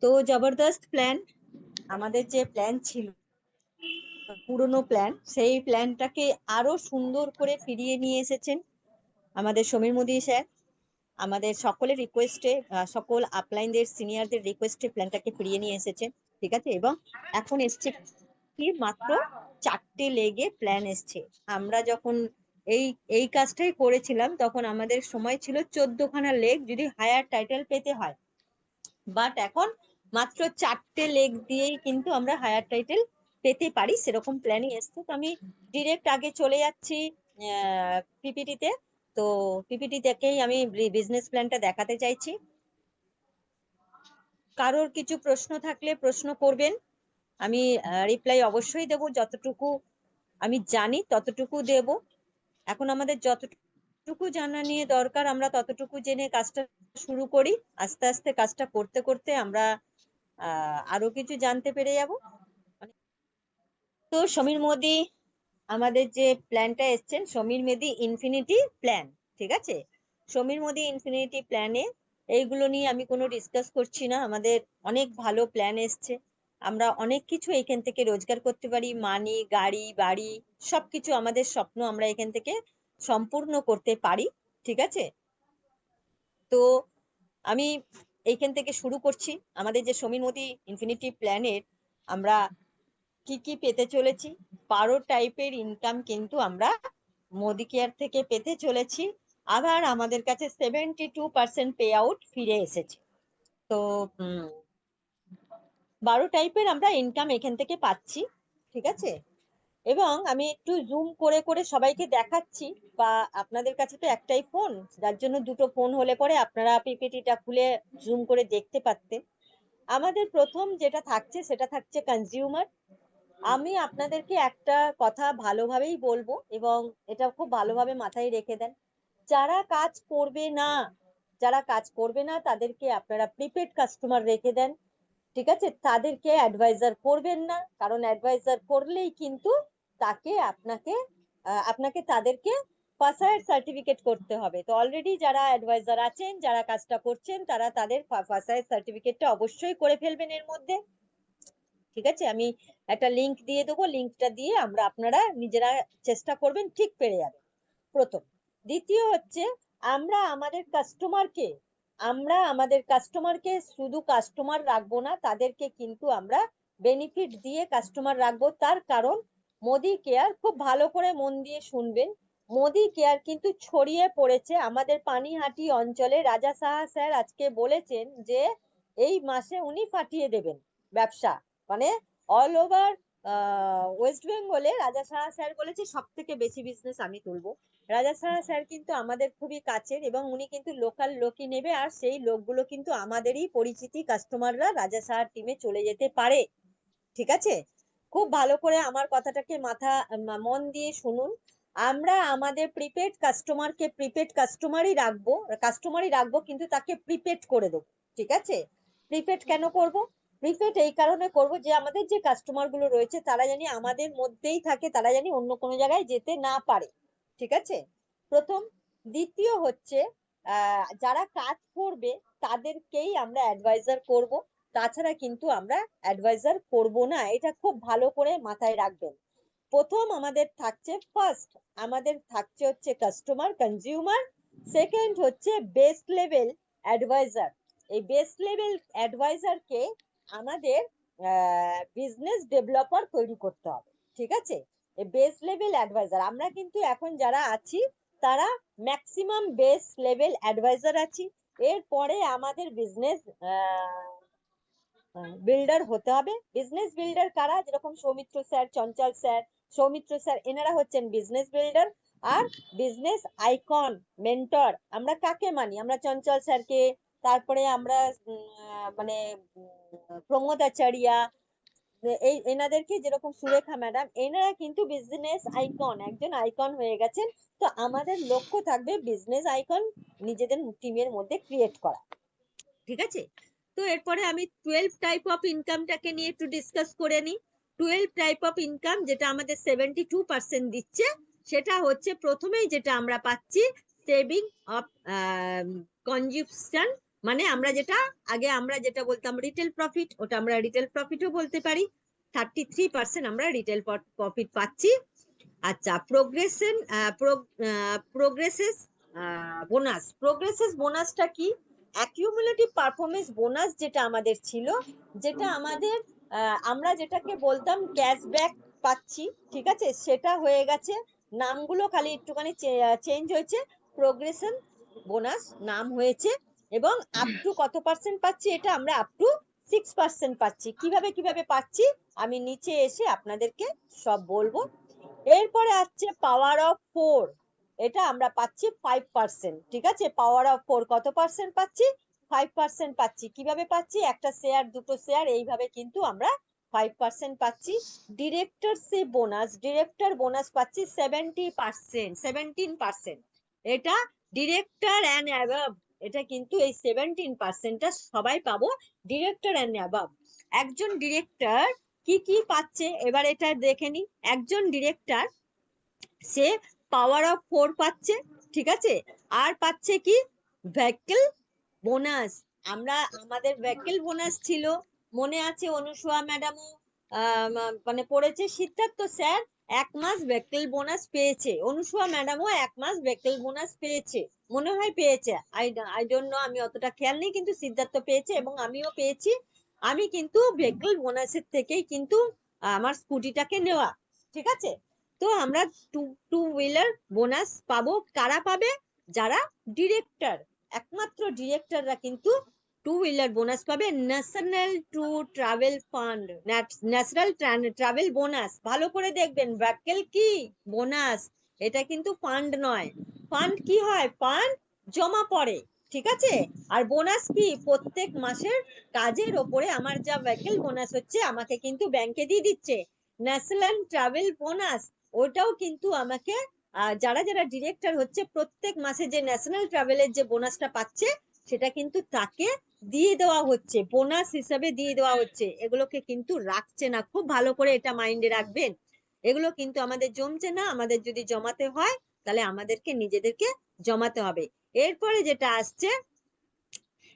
তো জবরদস্ত প্ল্যান, আমাদের যে প্ল্যান ছিল পুরনো প্ল্যান, সেই প্ল্যানটাকে আরো সুন্দর করে ফিরিয়ে নিয়ে এসেছেন আমাদের সমীর মোদী স্যার। আমাদের সকলের রিকোয়েস্টে, সকল আপলাইনদের সিনিয়রদের রিকোয়েস্টে প্ল্যানটাকে ফিরিয়ে নিয়ে এসেছেন। ঠিক আছে, এবং এখন এসছে কি মাত্র 4টে লেগে প্ল্যান এসছে। আমরা যখন এই এই কাজটাই করেছিলাম তখন আমাদের সময় ছিল 14খানা লেগ যদি হায়ার টাইটেল পেতে হয়, বাট এখন মাত্র 4টে লেগ দিয়েই কিন্তু আমরা হায়ার টাইটেল পেতে পারি, সেরকম প্ল্যানিং এসছে। তো আমি ডিরেক্ট আগে চলে যাচ্ছি পিপিটিতে। তো পিপিটি থেকেই আমি বিজনেস প্ল্যানটা দেখাতে চাইছি। কারোর কিছু প্রশ্ন থাকলে প্রশ্ন করবেন, আমি রিপ্লাই অবশ্যই দেব, যতটুকু আমি জানি ততটুকু দেব। এখন আমাদের যতটুকু জানা নিয়ে দরকার আমরা ততটুকু জেনে কাজটা শুরু করি। আস্তে আস্তে কাজটা করতে করতে আমরা আরো কিছু জানতে পেরে যাব। তো সমীর মোদি আমাদের যে প্ল্যানটা এসছেন, সমীর মোদি ইনফিনিটি প্ল্যান। ঠিক আছে, সমীর মোদি ইনফিনিটি প্ল্যানে এইগুলো নিয়ে আমি কোনো ডিসকাস করছি না। আমাদের অনেক ভালো প্ল্যান এসছে, আমরা অনেক কিছু এখান থেকে রোজগার করতে পারি, মানি, গাড়ি, বাড়ি, সবকিছু আমাদের স্বপ্ন আমরা এখান থেকে সম্পূর্ণ করতে পারি। ঠিক আছে, তো আমি এইখান থেকে শুরু করছি। আমাদের যে সমীর মোদি ইনফিনিটি প্ল্যানের আমরা কি কি পেতে চলেছি, 12 টাইপের ইনকাম কিন্তু আমরা মোদি কেয়ার থেকে পেতে চলেছি। আবার আমাদের কাছে 72% পে আউট ফিরে এসেছে। তো 12 টাইপের আমরা ইনকাম এখান থেকে পাচ্ছি। ঠিক আছে, এবং আমি একটু জুম করে করে সবাইকে দেখাচ্ছি, বা আপনাদের কাছে তো একটাই ফোন, যার জন্য দুটো ফোন হলে পরে আপনারা পিপিটিটা খুলে জুম করে দেখতে পারতেন। আমাদের প্রথম যেটা থাকছে সেটা থাকছে কনজিউমার। আমি আপনাদেরকে একটা কথা ভালোভাবেই বলবো, এবং এটা খুব ভালোভাবে মাথায় রেখে দেন। যারা কাজ করবে না, যারা কাজ করবে না তাদেরকে আপনারা প্রিপেড কাস্টমার রেখে দেন। ঠিক আছে, তাদেরকে অ্যাডভাইজার করবেন না, কারণ অ্যাডভাইজার করলেই কিন্তু তাকে আপনাকে আপনাকে তাদেরকে ফাসায়ের সার্টিফিকেট করতে হবে। তো অলরেডি যারা অ্যাডভাইজার আছেন, যারা কাজটা করছেন, তারা তাদের ফাসায়ের সার্টিফিকেটটা অবশ্যই করে ফেলবেন এর মধ্যে। ঠিক আছে, আমি একটা লিংক দিয়ে দেবো, লিংকটা দিয়ে আপনারা নিজেরা চেষ্টা করবেন, ঠিক পেরে যাবেন প্রথম। দ্বিতীয় হচ্ছে, আমরা আমাদের কাস্টমারকে শুধু কাস্টমার রাখবো না, তাদেরকে কিন্তু আমরা বেনিফিট দিয়ে কাস্টমার রাখবো। তার কারণ মোদি কেয়ার, খুব ভালো করে মন দিয়ে শুনবেন, মোদি কেয়ার কিন্তু ছড়িয়ে পড়েছে আমাদের পানিহাটি অঞ্চলে। রাজা সাহা স্যার আজকে বলেছেন যে এই মাসে উনি ফাটিয়ে দেবেন ব্যবসা, মানে অল ওভার ওয়েস্ট বেঙ্গলে রাজা সাহা স্যার বলেছে সব থেকে বেশি বিজনেস আমি তুলবো। রাজা সাহা স্যার কিন্তু আমাদের খুবই কাছের, এবং উনি কিন্তু লোকাল লোকই নেবে, আর সেই লোকগুলো কিন্তু আমাদেরই পরিচিতি কাস্টমাররা রাজা সাহার টিমে চলে যেতে পারে। ঠিক আছে, খুব ভালো করে আমার কথাটাকে মন দিয়ে শুনুন। আমরা আমাদের প্রিপেড কাস্টমারকে প্রিপেড কাস্টমারই রাখবো, কিন্তু তাকে প্রিপেড করে দেবো। ঠিক আছে, প্রিপেড কেন করব? প্রিপেড এই কারণে করব যে আমাদের যে কাস্টমার গুলো রয়েছে তারা জানি আমাদের মধ্যেই থাকে, তারা জানি অন্য কোনো জায়গায় যেতে না পারে। ঠিক আছে, প্রথম। দ্বিতীয় হচ্ছে, যারা কাজ করবে তাদেরকেই আমরা অ্যাডভাইজার করব, তাছাড়া কিন্তু আমরা অ্যাডভাইজার করব না, এটা খুব ভালো করে মাথায় রাখবেন। প্রথম আমাদের থাকছে, ফার্স্ট আমাদের থাকছে হচ্ছে কাস্টমার কনজিউমার, সেকেন্ড হচ্ছে বেস লেভেল অ্যাডভাইজার। এই বেস লেভেল অ্যাডভাইজারকে আমাদের বিজনেস ডেভেলপার তৈরি করতে হবে। ঠিক আছে, এই বেস লেভেল অ্যাডভাইজার আমরা কিন্তু এখন যারা আছি তারা ম্যাক্সিমাম বেস লেভেল অ্যাডভাইজার আছি। এরপরে আমাদের বিজনেস বিল্ডার হতে হবে। বিজনেস বিল্ডার কারা? যেরকম সৌমিত্র স্যার, চঞ্চল স্যার, সৌমিত্র স্যার, এনারা হচ্ছেন বিজনেস বিল্ডার। আর বিজনেস আইকন মেন্টর আমরা কাকে মানি? আমরা চঞ্চল স্যারকে, তারপরে আমরা মানে প্রমোদ আচারিয়া, এই এনাদেরকে, যেরকম সুরেখা ম্যাডাম, এনারা কিন্তু বিজনেস আইকন, একজন আইকন হয়ে গেছেন। তো আমাদের লক্ষ্য থাকবে বিজনেস আইকন নিজেদের টিমের মধ্যে ক্রিয়েট করা। ঠিক আছে, তো এরপরে আমি 12 টাইপ অফ ইনকামটাকে নিয়ে একটু ডিসকাস করে নিই। 12 টাইপ অফ ইনকাম যেটা আমাদের 72% দিচ্ছে, সেটা হচ্ছে প্রথমেই যেটা আমরা পাচ্ছি, সেভিং অফ কনজিউশন মানে আমরা যেটা বলতাম রিটেল প্রফিট, ওটা আমরা রিটেল প্রফিটও বলতে পারি। 33% আমরা রিটেল প্রফিট পাচ্ছি। আচ্ছা, প্রোগ্রেসেস বোনাসটা কি? অ্যাকিউমুলেটিভ পারফরমেন্স বোনাস যেটা আমাদের ছিল, যেটা আমাদের আমরা যেটাকে বলতাম ক্যাশব্যাক পাচ্ছি, ঠিক আছে, সেটা হয়ে গেছে। নামগুলো খালি একটুখানি চেঞ্জ হয়েছে, প্রোগ্রেশন বোনাস নাম হয়েছে। এবং আপ টু কত পার্সেন্ট পাচ্ছি? এটা আমরা আপ টু 6% পাচ্ছি। কিভাবে পাচ্ছি আমি নিচে এসে আপনাদেরকে সব বলবো। এরপরে আসছে পাওয়ার অফ 4, এটা আমরা পাচ্ছি 5%, ঠিক আছে। পাওয়ার অফ 4 কত পার্সেন্ট পাচ্ছি? 5% পাচ্ছি। কিভাবে পাচ্ছি? একটা শেয়ার, দুটো শেয়ার, এইভাবে কিন্তু আমরা 5% পাচ্ছি। ডিরেক্টর বোনাস পাচ্ছি 17%। এটা ডিরেক্টর অ্যান্ড অ্যাবাভ, এটা কিন্তু এই 17%টা সবাই পাবো, ডিরেক্টর অ্যান্ড অ্যাবাভ। একজন ডিরেক্টর কি কি পাচ্ছে এবার এটা দেখে নি। একজন ডিরেক্টর সে পাওয়ার অফ 4 পাচ্ছে, ঠিক আছে। আর পাচ্ছে কি? Vehicle bonus. আমাদের ভেহিকল বোনাস ছিল, মনে আছে অনুসুয়া ম্যাডামও মানে পড়েছে। সিদ্ধার্থ স্যার 1 মাস ভেহিকল বোনাস পেয়েছে, অনুসুয়া ম্যাডামও 1 মাস ভেহিকল বোনাস পেয়েছে, মনে হয় পেয়েছে। আই ডোন্ট নো, আমি অতটা খেয়াল নেই, কিন্তু সিদ্ধার্থ পেয়েছে এবং আমিও পেয়েছি। আমি কিন্তু ভেহিকল বোনাসের থেকেই কিন্তু আমার স্কুটিটাকে নেওয়া, ঠিক আছে। তো আমরা টু হুইলার বোনাস পাবো। কারা পাবে? যারা ডিরেক্টর, একমাত্র ডিরেক্টররা কিন্তু টু হুইলার বোনাস পাবে। National travel fund, national travel bonus, ভালো করে দেখবেন। ভেহিকল কি বোনাস, এটা কিন্তু ফান্ড নয়। ফান্ড কি হয়? ফান্ড জমা পড়ে, ঠিক আছে। আর বোনাস কি? প্রত্যেক মাসের কাজের ওপরে আমার যা ভেহিকল বোনাস হচ্ছে আমাকে কিন্তু ব্যাংকে দিয়ে দিচ্ছে। ন্যাশনাল ট্রাভেল বোনাস, ওটাও কিন্তু আমাকে যারা যারা ডিরেক্টর হচ্ছে প্রত্যেক মাসে যে ন্যাশনাল ট্রাভেলের যে বোনাসটা পাচ্ছে সেটা কিন্তু তাকে দিয়ে দেওয়া হচ্ছে, বোনাস হিসাবে দিয়ে দেওয়া হচ্ছে। এগুলোকে কিন্তু রাখছে না, খুব ভালো করে এটা মাইন্ডে রাখবেন। এগুলো কিন্তু আমাদের জমছে না, আমাদের যদি জমাতে হয় তাহলে আমাদেরকে নিজেদেরকে জমাতে হবে। এরপরে যেটা আসছে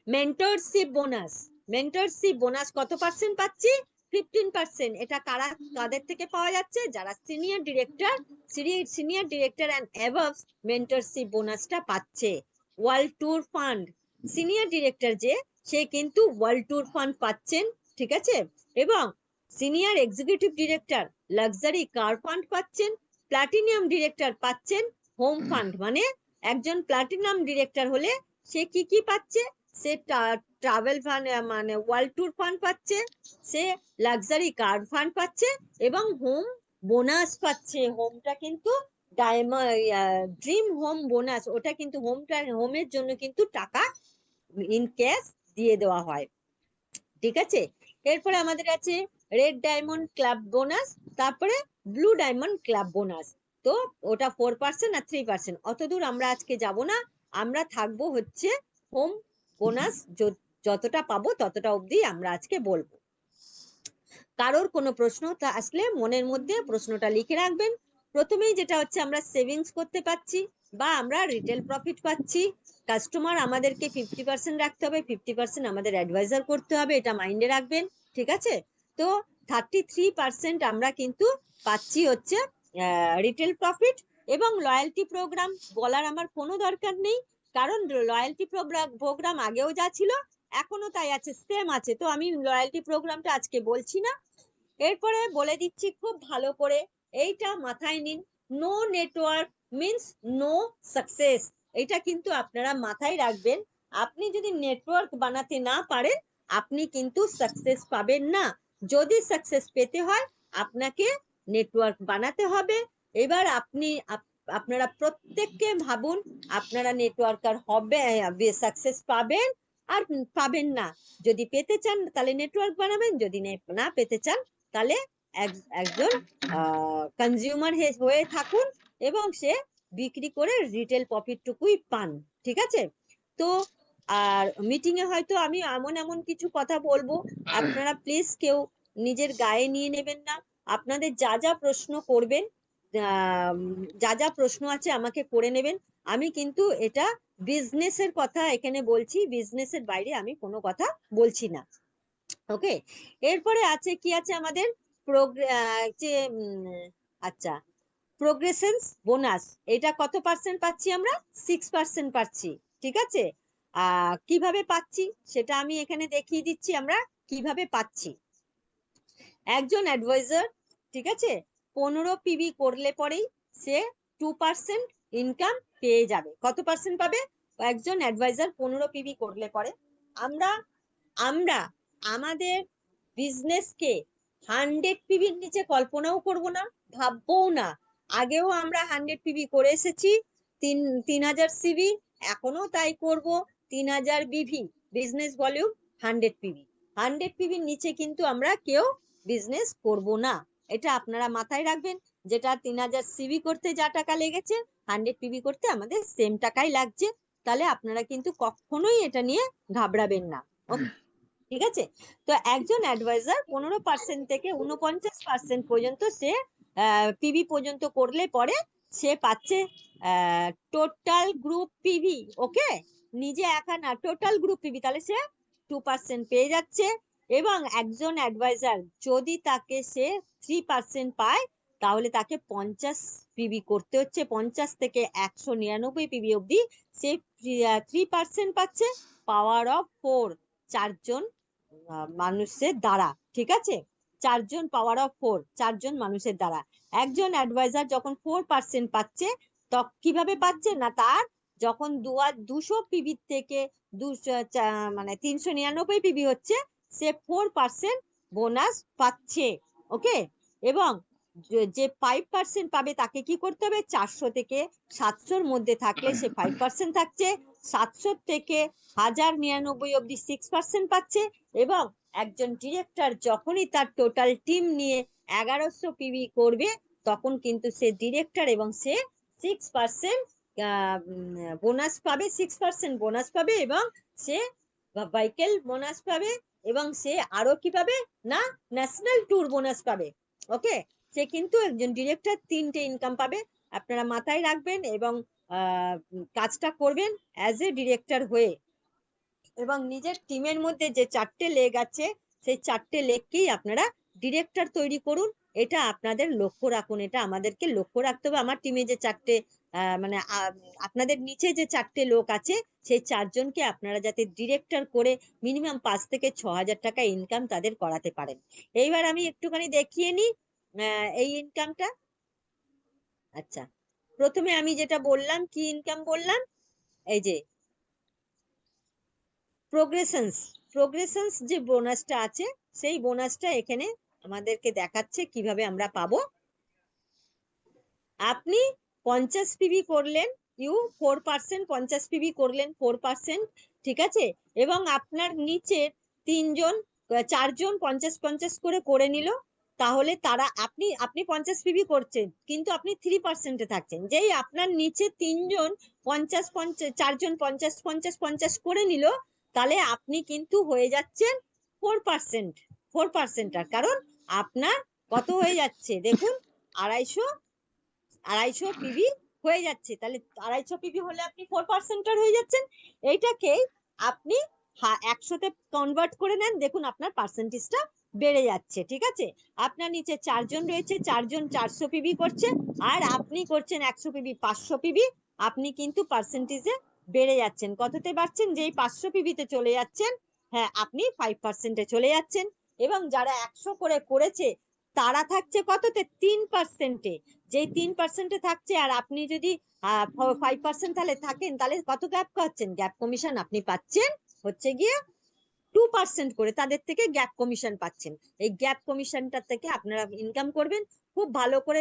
মেন্টরশিপ বোনাস। মেন্টরশিপ বোনাস কত পার্সেন্ট পাচ্ছি? 15%। এটা কাদের থেকে পাওয়া যাচ্ছে? যারা senior director and above mentorship বোনাসটা পাচ্ছে। World tour fund, senior director সে কিন্তু ওয়ার্ল্ড ট্যুর ফান্ড পাচ্ছেন, ঠিক আছে। এবং senior executive director luxury car fund পাচ্ছেন। প্লাটিনিয়াম ডিরেক্টর পাচ্ছেন হোম ফান্ড। মানে একজন প্লাটিনাম ডিরেক্টর হলে সে কি পাচ্ছে? সে ট্রাভেল ফান্ড মানে ওয়ার্ল্ড ট্যুর ফান্ড পাচ্ছে, সে লাক্সারি কার ফান্ড পাচ্ছে এবং হোম বোনাস পাচ্ছে। হোমটা কিন্তু ড্রিম হোম বোনাস, ওটা কিন্তু হোমের জন্য কিন্তু টাকা ইন ক্যাশ দিয়ে দেওয়া হয়, ঠিক আছে। এরপরে আমাদের আছে রেড ডায়মন্ড ক্লাব বোনাস, তারপরে ব্লু ডায়মন্ড ক্লাব বোনাস। তো ওটা 4% আর 3%, অত দূর আমরা আজকে যাব না। আমরা থাকবো হচ্ছে হোম বোনাস, যতটা পাবো ততটা অবধি আমরা আজকে বলবো। কারোর কোনো প্রশ্ন আসলে মনের মধ্যে প্রশ্নটা লিখে রাখবেন। প্রথমেই যেটা হচ্ছে আমরা সেভিংস করতে পাচ্ছি বা আমরা রিটেল প্রফিট পাচ্ছি। কাস্টমার আমাদেরকে 50% রাখতে হবে, 50% আমাদের অ্যাডভাইজার করতে হবে, এটা মাইন্ডে রাখবেন, ঠিক আছে। তো 33% আমরা কিন্তু পাচ্ছি হচ্ছে রিটেল প্রফিট। এবং লয়্যালটি প্রোগ্রাম বলার আমার কোনো দরকার নেই, কারণ লয়্যালটি প্রোগ্রাম আগেও যা ছিল এখনো তাই আছে, সেম আছে। তো আমি লয়্যালটি প্রোগ্রামটা আজকে বলছি না। এরপরে বলে দিচ্ছি খুব ভালো করে, এইটা মাথায় নিন। No network means no success. এটা কিন্তু আপনারা মাথায় রাখবেন। আপনি যদি নেটওয়ার্ক বানাতে না পারেন আপনি কিন্তু সাকসেস পাবেন না। যদি সাকসেস পেতে হয় আপনাকে নেটওয়ার্ক বানাতে হবে। এবার আপনারা প্রত্যেককে ভাবুন, আপনারা নেটওয়ার্কার হবে, সাকসেস পাবেন আর পাবেন না। যদি পেতে চান তাহলে নেটওয়ার্ক বানাবেন, যদি না পেতে চান তাহলে একজন কনজিউমার হয়ে থাকুন এবং সে বিক্রি করে রিটেল প্রফিটটুকুই পান, ঠিক আছে। তো আর মিটিং এ হয়তো আমি এমন কিছু কথা বলবো, আপনারা প্লিজ কেউ নিজের গায়ে নিয়ে নেবেন না। আপনাদের যা যা প্রশ্ন করবেন, যা যা প্রশ্ন আছে আমাকে করে নেবেন। আমি কিন্তু এটা বিজনেসের কথা এখানে বলছি, বিজনেসের বাইরে আমি কোনো কথা বলছি না। ওকে, এরপরে আছে কি আছে আমাদের যে আচ্ছা, প্রোগ্রেশনস বোনাস, এটা কত পার্সেন্ট পাচ্ছি আমরা? 6% পাচ্ছি। ঠিক আছে, কিভাবে পাচ্ছি সেটা আমি এখানে দেখিয়ে দিচ্ছি আমরা কিভাবে পাচ্ছি। একজন অ্যাডভাইজার, ঠিক আছে, 15 পিবি করলে পরেই সে 2% ইনকাম পেয়ে যাবে। কত পার্সেন্ট পাবে? একজন অ্যাডভাইজার 15 পিবি করলে পরে আমরা আমরা আমাদের বিজনেসকে 100 পিবির নিচে কল্পনাও করব না, ভাববও না। আগেও আমরা 100 পিবি করে এসেছি, 3000 সিভি, এখনো তাই করব। 3000 বিভি, বিজনেস ভলিউম 100 পিবি। 100 পিবির নিচে কিন্তু আমরা কেউ বিজনেস করব না, এটা আপনারা মাথায় রাখবেন। যেটা 3000 সিভি করতে যা টাকা লেগেছে, 100 পিবি করতে আমাদের সেম টাকাই লাগছে। তাহলে আপনারা কিন্তু কখনোই এটা নিয়ে ঘাবড়াবেন না। ঠিক আছে, তো একজন অ্যাডভাইজার 15% থেকে 49% পর্যন্ত সে পিবি পর্যন্ত করলে পরে সে পাচ্ছে টোটাল গ্রুপ পিবি। ওকে, নিজে একা না, টোটাল গ্রুপ পিবি, তাহলে সে 2% পেয়ে যাচ্ছে। এবং একজন অ্যাডভাইজার যদি তাকে সে 3% পায়, তাহলে তাকে 50 পিবি করতে হচ্ছে। 50 থেকে 199 পিবি অবধি সে 3% পাচ্ছে, পাওয়ার অফ 4, 4জন মানুষের দ্বারা। ঠিক আছে, 4জন, পাওয়ার অফ 4, 4জন মানুষের দ্বারা। একজন অ্যাডভাইজার যখন 4% পাচ্ছে, তখন কিভাবে পাচ্ছে না, তার যখন 200 পিবি থেকে 200 মানে 399 পিবি হচ্ছে, সে 4% বোনাস পাচ্ছে। ওকে, এবং যে 5% পাবে তাকে কি করতে হবে? 400 থেকে 700-র মধ্যে থাকলে সে 5% থাকছে, 700 থেকে 1099 অব্দি 6% পাচ্ছে। এবং একজন ডিরেক্টর যখনই তার টোটাল টিম নিয়ে 1100 পিবি করবে, তখন কিন্তু সে ডিরেক্টর এবং সে 6% বোনাস পাবে, 6% বোনাস পাবে, এবং সে ভাইকেল বোনাস পাবে, এবং সে আরো কি পাবে না, ন্যাশনাল ট্যুর বোনাস পাবে। ওকে, সে কিন্তু একজন ডিরেক্টর 3টে ইনকাম পাবে। আপনারা মাথায় রাখবেন এবং কাজটা করবেন অ্যাজ এ ডিরেক্টর হয়ে। এবং নিজের টিমের মধ্যে যে 4টে লেগ আছে, সেই 4টে লেগকেই আপনারা ডিরেক্টর তৈরি করুন। এটা আপনাদের লক্ষ্য রাখুন, এটা আমাদেরকে লক্ষ্য রাখতে হবে। আমার টিমে যে 4টে মানে আপনাদের নিচে যে 4টে লোক আছে, সেই 4জনকে আপনারা যাতে ডিরেক্টর করে মিনিমাম 5 থেকে 6,000 টাকা ইনকাম তাদের করাতে পারেন। এইবার আমি একটুখানি দেখিয়ে নিই এই ইনকামটা। আচ্ছা, প্রথমে আমি যেটা বললাম, কি ইনকাম বললাম, এই যে প্রোগ্রেশনস যে বোনাসটা আছে, সেই বোনাসটা এখানে আমাদেরকে দেখাচ্ছে কিভাবে আমরা পাবো। আপনি 50 পিবি করলেন, 4%, 50 পিবি করলেন 4%, ঠিক আছে, এবং আপনার নিচে 4জন 50-50 করে নিল, তাহলে তারা আপনি 50 পিবি করছেন, কিন্তু আপনি 3%-এ থাকছেন। যেই আপনার নিচে 3জন 50-50, 4জন 50-50 করে নিল, তাহলে আপনি কিন্তু হয়ে যাচ্ছেন 4%। 4%, কারণ আপনার কত হয়ে যাচ্ছে দেখুন, 250 পিবি হয়ে যাচ্ছে। তাহলে 250 পিবি হলে আপনি 4%-এর হয়ে যাচ্ছেন। এইটাকে আপনি 100-তে কনভার্ট করে নেন, দেখুন আপনার পার্সেন্টেজটা বেড়ে যাচ্ছে। ঠিক আছে, আপনার নিচে 4জন রয়েছে, 4জন 400 পিবি করছে, আর আপনি করছেন 100 পিবি, 500 পিবি। আপনি কিন্তু পার্সেন্টেজে বেড়ে যাচ্ছেন। কততে বাড়ছেন? যেই 500 পিবিতে চলে যাচ্ছেন, হ্যাঁ, আপনি 5%-এ চলে যাচ্ছেন। এবং যারা 100 করে করেছে, তারা থাকছে কততে? 3%-এ। যেই 3%-এ থাকছে, আর আপনি যদি 5% তাহলে থাকেন, তাহলে কত গ্যাপ পাচ্ছেন? গ্যাপ কমিশন আপনি পাচ্ছেন হচ্ছে গিয়ে 2% করে, তাদের থেকে গ্যাপ কমিশন পাচ্ছেন। এই গ্যাপ কমিশনটা থেকে আপনারা ইনকাম করবেন। খুব ভালো করে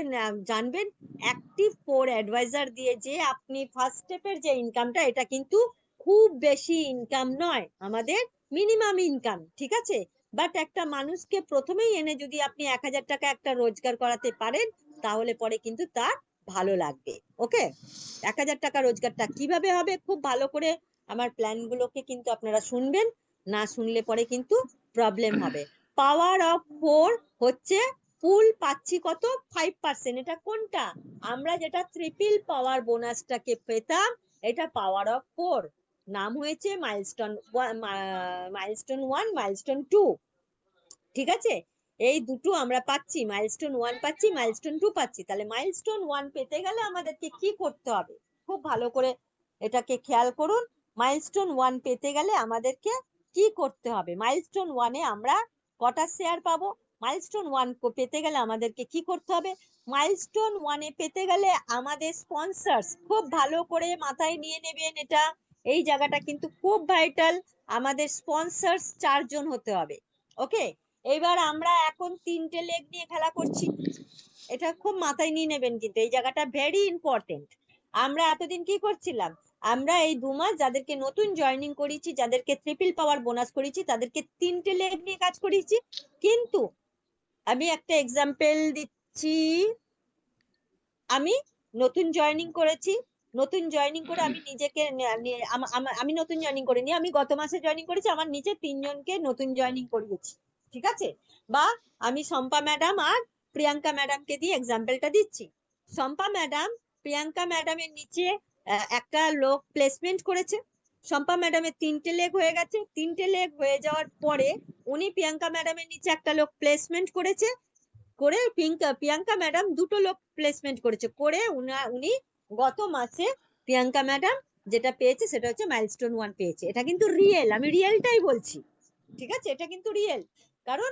জানবেন, অ্যাক্টিভ 4 অ্যাডভাইজার দিয়ে যে আপনি ফার্স্ট স্টেপের যে ইনকামটা, এটা কিন্তু খুব বেশি ইনকাম নয়, আমাদের মিনিমাম ইনকাম। ঠিক আছে, বাট একটা মানুষকে প্রথমেই এনে যদি আপনি 1000 টাকা একটা রোজগার করাতে পারেন, তাহলে পরে কিন্তু তার ভালো লাগবে। ওকে, 1000 টাকা রোজগারটা কিভাবে হবে, খুব ভালো করে আমার প্ল্যানগুলোকে কিন্তু আপনারা শুনবেন, না শুনলে পরে কিন্তু প্রবলেম হবে। পাওয়ার অফ 4 হচ্ছে ফুল পাচ্ছি কত? 5%। এটা কোনটা? আমরা যেটা ট্রিপল পাওয়ার বোনাসটাকে পেতাম, এটা পাওয়ার অফ 4, নাম হয়েছে মাইলস্টোন 1, মাইলস্টোন 2। ঠিক আছে, এই দুটো আমরা পাচ্ছি, মাইলস্টোন 1 পাচ্ছি, মাইলস্টোন 2 পাচ্ছি। তাহলে মাইলস্টোন 1 পেতে গেলে আমাদেরকে কি করতে হবে, খুব ভালো করে এটাকে খেয়াল করুন। মাইলস্টোন 1 পেতে গেলে আমাদেরকে কি করতে হবে? মাইলস্টোন 1 এ আমরা কটা শেয়ার পাবো? মাইলস্টোন 1 পেতে গেলে আমাদেরকে কি করতে হবে? মাইলস্টোন 1 এ পেতে গেলে আমাদের স্পন্সরস, খুব ভালো করে মাথায় নিয়ে নেবেন এটা, এই জায়গাটা কিন্তু খুব ভাইটাল। আমাদের স্পন্সরস 4 জন হতে হবে। ওকে, এবার আমরা এখন 3টে লেগ নিয়ে খেলা করছি, এটা খুব মাথায় নিয়ে নেবেন, কিন্তু এই জায়গাটা ভেরি ইম্পর্টেন্ট। আমরা এতদিন কি করছিলাম? আমরা এই 2 মাস যাদেরকে নতুন জয়েনিং করেছি, যাদেরকে ট্রিপল পাওয়ার বোনাস করেছি, তাদেরকে 3টে লেগ নিয়ে কাজ করেছি। কিন্তু আমি একটা এক্সাম্পল দিচ্ছি, আমি নতুন জয়েনিং করেছি, নতুন জয়েনিং করে আমি নিজেকে আমি নতুন জয়েনিং করিনি, আমি গত মাসে জয়েনিং করেছি, আমার নিচে 3 জনকে নতুন জয়েনিং করিয়েছি। ঠিক আছে, বা আমি শম্পা ম্যাডাম আর প্রিয়াঙ্কা ম্যাডামকে দিয়ে এক্সাম্পলটা দিচ্ছি। শম্পা ম্যাডাম প্রিয়াঙ্কা ম্যাডামের নিচে একটা লোক প্লেসমেন্ট করেছে। শম্পা ম্যাডামের 3টে লেগ হয়ে গেছে, 3টে লেগ হয়ে যাওয়ার পরে উনি প্রিয়াঙ্কা ম্যাডামের নিচে একটা লোক প্লেসমেন্ট করেছে, করে প্রিয়াঙ্কা ম্যাডাম 2টো লোক প্লেসমেন্ট করেছে, করে উনি গত মাসে প্রিয়াঙ্কা ম্যাডাম যেটা পেয়েছে সেটা হচ্ছে মাইলস্টোন 1 পেয়েছে। এটা কিন্তু রিয়েল, আমি রিয়েলটাই বলছি। ঠিক আছে, এটা কিন্তু রিয়েল, কারণ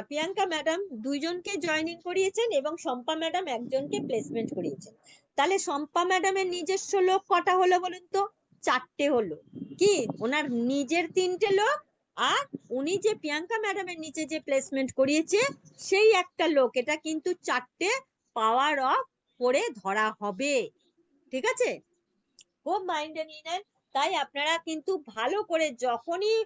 প্রিয়াঙ্কা ম্যাডাম 2 জনকে জয়েনিং করিয়েছেন এবং শম্পা ম্যাডাম একজনকে প্লেসমেন্ট করিয়েছেন। তাহলে শম্পা ম্যাডামের নিজস্ব লোক কটা হলো বলুন তো? 4টে হলো। কি, ওনার নিজের 3টে লোক, আর উনি যে প্রিয়াঙ্কা ম্যাডামের নিচে যে প্লেসমেন্ট করিয়েছে সেই একটা লোক, এটা কিন্তু 4টে পাওয়ার অফ করে ধরা হবে। ঠিক আছে, খুব মাইন্ডে নিয়ে নেন। তাই আপনারা কিন্তু ভালো করে যখনই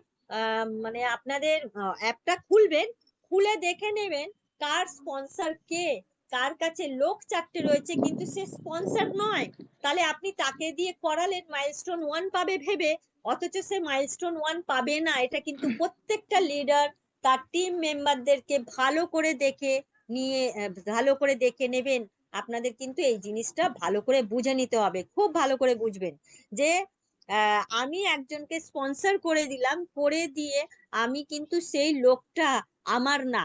মানে আপনাদের অ্যাপটা খুলবেন, খুলে দেখে নেবেন কার স্পন্সর কে, কার কাছে লোক 4টে রয়েছে কিন্তু সে স্পন্সর নয়, তাহলে আপনি তাকে দিয়ে করালেন, মাইলস্টোন 1 পাবে ভেবে, অথচ সে মাইলস্টোন 1 পাবে না। এটা কিন্তু প্রত্যেকটা লিডার তার টিম মেম্বারদেরকে ভালো করে দেখে নিয়ে, ভালো করে দেখে নেবেন। আপনাদের কিন্তু এই জিনিসটা ভালো করে বুঝে নিতে হবে, খুব ভালো করে বুঝবেন যে আমি একজনকে স্পন্সর করে দিলাম, করে দিয়ে আমি কিন্তু সেই লোকটা আমার না,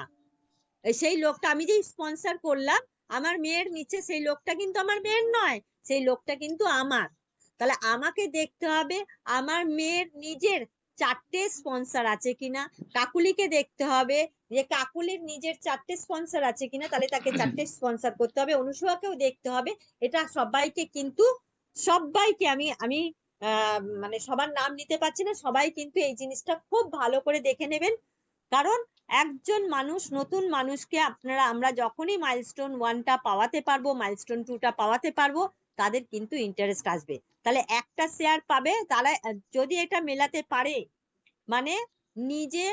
সেই লোকটা আমি যে স্পন্সর করলাম আমার মেয়ের নিচে, সেই লোকটা কিন্তু আমার মেয়ের নয়, সেই লোকটা কিন্তু আমার। তাহলে আমাকে দেখতে হবে আমার মেয়ের নিজের 4টে স্পন্সর আছে কিনা, কাকুলিকে দেখতে হবে যে কাকুলির নিজের 4টে স্পন্সর আছে কিনা, তাহলে তাকে 4টে স্পন্সর করতে হবে। অনুষ্কাকেও দেখতে হবে। এটা সবাইকে কিন্তু, সবাইকে আমি আমি মানে সবার নাম নিতে পারছি না, সবাই কিন্তু এই জিনিসটা খুব ভালো করে দেখে নেবেন। কারণ একজন মানুষ, নতুন মানুষকে আপনারা, আমরা যখনই মাইলস্টোন 1টা পাওয়াতে পারবো, মাইলস্টোন 2টা পাওয়াতে পারবো, তাদের কিন্তু ইন্টারেস্ট আসবে। তাহলে একটা শেয়ার পাবে তারা, যদি এটা মেলাতে পারে, মানে নিজে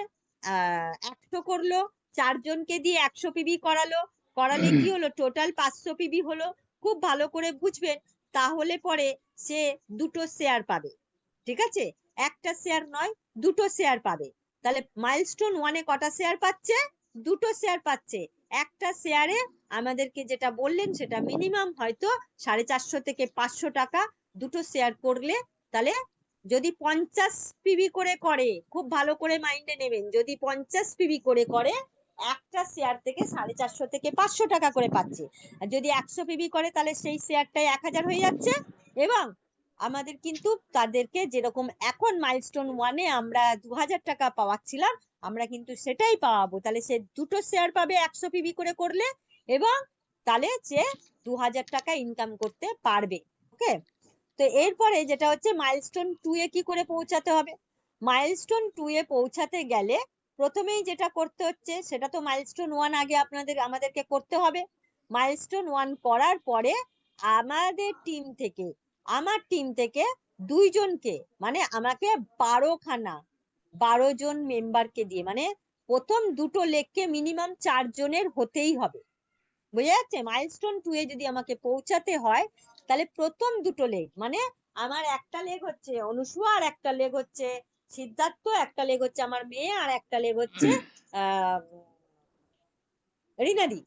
100 করলো, 4 জনকে দিয়ে 100 পিবি করালো, করালে কি হলো, টোটাল 500 পিবি হলো। খুব ভালো করে বুঝবেন, তাহলে পরে সে 2টো শেয়ার পাবে। ঠিক আছে, একটা শেয়ার নয়, 2টো শেয়ার পাবে। তাহলে মাইলস্টোন 1 এ কটা শেয়ার পাচ্ছে? 2টো শেয়ার পাচ্ছে। একটা শেয়ারে আমাদেরকে যেটা বললেন সেটা মিনিমাম হয়তো 450 থেকে 500 টাকা 2টো শেয়ার করলে। তাহলে যদি 50 পিবি করে করে, খুব ভালো করে মাইন্ডে নেবেন, যদি 50 পিবি করে করে, একটা শেয়ার থেকে 450 থেকে 500 টাকা করে পাচ্ছে। আর যদি 100 পিবি করে তাহলে সেই শেয়ারটাই 1000 হয়ে যাচ্ছে। এবং আমাদের কিন্তু তাদেরকে যেরকম এখন মাইলস্টোন 1 এ আমরা 2000 টাকা পাওয়াচ্ছিলাম, আমরা কিন্তু সেটাই পাওয়াবো। তাহলে সে 2টো শেয়ার পাবে 100 পিবি করে করলে, এবং তাহলে সে 2000 টাকা ইনকাম করতে পারবে। ওকে, তো এরপরে যেটা হচ্ছে মাইলস্টোন 2 এ কি করে পৌঁছাতে হবে? মাইলস্টোন 2 এ পৌঁছাতে গেলে প্রথমেই যেটা করতে হচ্ছে, সেটা তো মাইলস্টোন 1 আগে আমাদেরকে করতে হবে। মাইলস্টোন 1 করার পরে আমাদের টিম থেকে, আমার টিম থেকে 2 জনকে, মানে আমাকে 12 জন মেম্বারকে দিয়ে, মানে প্রথম 2টো লেগকে মিনিমাম 4 জনের হতেই হবে। বুঝা যাচ্ছে? মাইলস্টোন 2 এ যদি আমাকে পৌঁছাতে হয়, তাহলে প্রথম 2টো লেগ, মানে আমার একটা লেগ হচ্ছে অনুষ্কা, আর একটা লেগ হচ্ছে সিদ্ধার্থ, একটা লেগ হচ্ছে আমার মেয়ে, আর একটা লেগ হচ্ছে আহ রিনাদি।